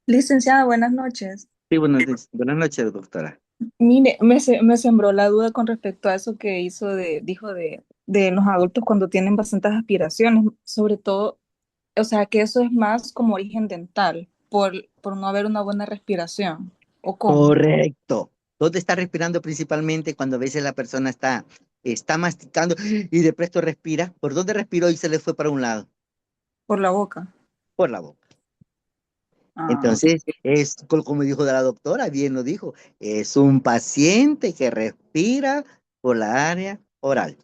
Licenciada, buenas noches. Sí, buenas noches, doctora. Mire, me sembró la duda con respecto a eso que dijo de los adultos cuando tienen bastantes aspiraciones, sobre todo, o sea, que eso es más como origen dental, por no haber una buena respiración, ¿o cómo? Correcto. ¿Dónde está respirando principalmente cuando a veces la persona está masticando y de presto respira? ¿Por dónde respiró y se le fue para un lado? Por la boca. Por la boca. Ah, ok. Entonces, como dijo la doctora, bien lo dijo, es un paciente que respira por la área oral.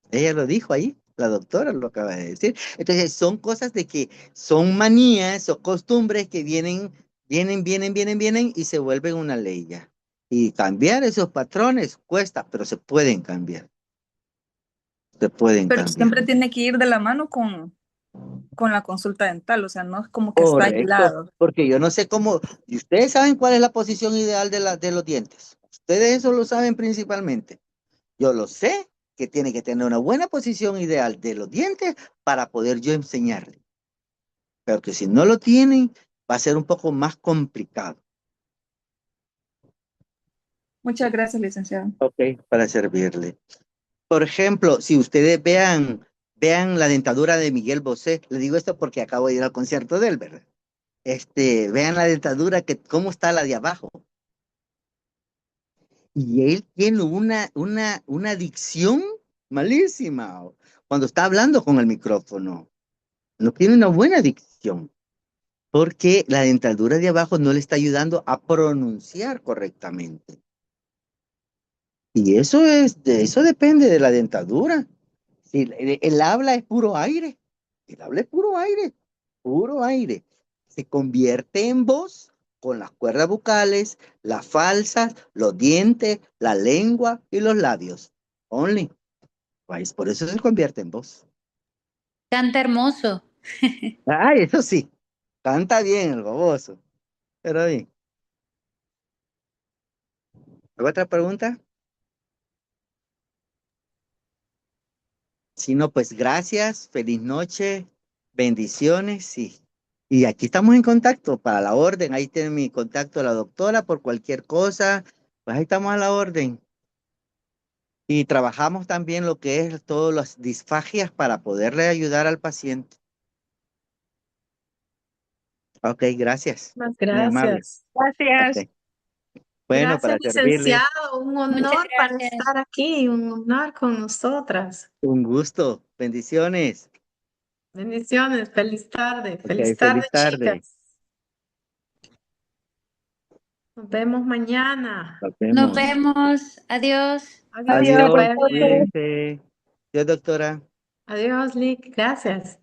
Ella lo dijo ahí, la doctora lo acaba de decir. Entonces, son cosas de que son manías o costumbres que vienen y se vuelven una ley ya. Y cambiar esos patrones cuesta, pero se pueden cambiar. Se pueden Pero cambiar. siempre tiene que ir de la mano con la consulta dental, o sea, no es como que está Correcto, aislado. porque yo no sé cómo, y ustedes saben cuál es la posición ideal de los dientes. Ustedes eso lo saben principalmente. Yo lo sé que tiene que tener una buena posición ideal de los dientes para poder yo enseñarle. Pero que si no lo tienen, va a ser un poco más complicado. Muchas gracias, licenciada. Ok, para servirle. Por ejemplo, si ustedes vean la dentadura de Miguel Bosé, le digo esto porque acabo de ir al concierto de él, ¿verdad? Vean la dentadura, cómo está la de abajo. Y él tiene una dicción malísima cuando está hablando con el micrófono. No tiene una buena dicción porque la dentadura de abajo no le está ayudando a pronunciar correctamente. Y eso depende de la dentadura. Si el habla es puro aire, el habla es puro aire, puro aire. Se convierte en voz con las cuerdas vocales, las falsas, los dientes, la lengua y los labios. Only. Pues por eso se convierte en voz. Canta hermoso. Ay, eso sí, canta bien el baboso. Pero bien. ¿Alguna otra pregunta? Si no, pues gracias, feliz noche, bendiciones, sí. Y aquí estamos en contacto para la orden. Ahí tiene mi contacto la doctora por cualquier cosa. Pues ahí estamos a la orden. Y trabajamos también lo que es todas las disfagias para poderle ayudar al paciente. Ok, gracias. Muchas Muy amable. gracias. Gracias. Ok. Bueno, Gracias, para servirle, licenciado. Un Muchas honor para gracias. estar aquí, un honor con nosotras. un gusto. Bendiciones. Bendiciones. Ok, Feliz tarde, feliz tarde. chicas. Nos vemos mañana. Nos Nos vemos. vemos. Adiós. Adiós, que le Adiós, vaya bien. cuídense. Adiós, doctora. Adiós, Lick. Gracias.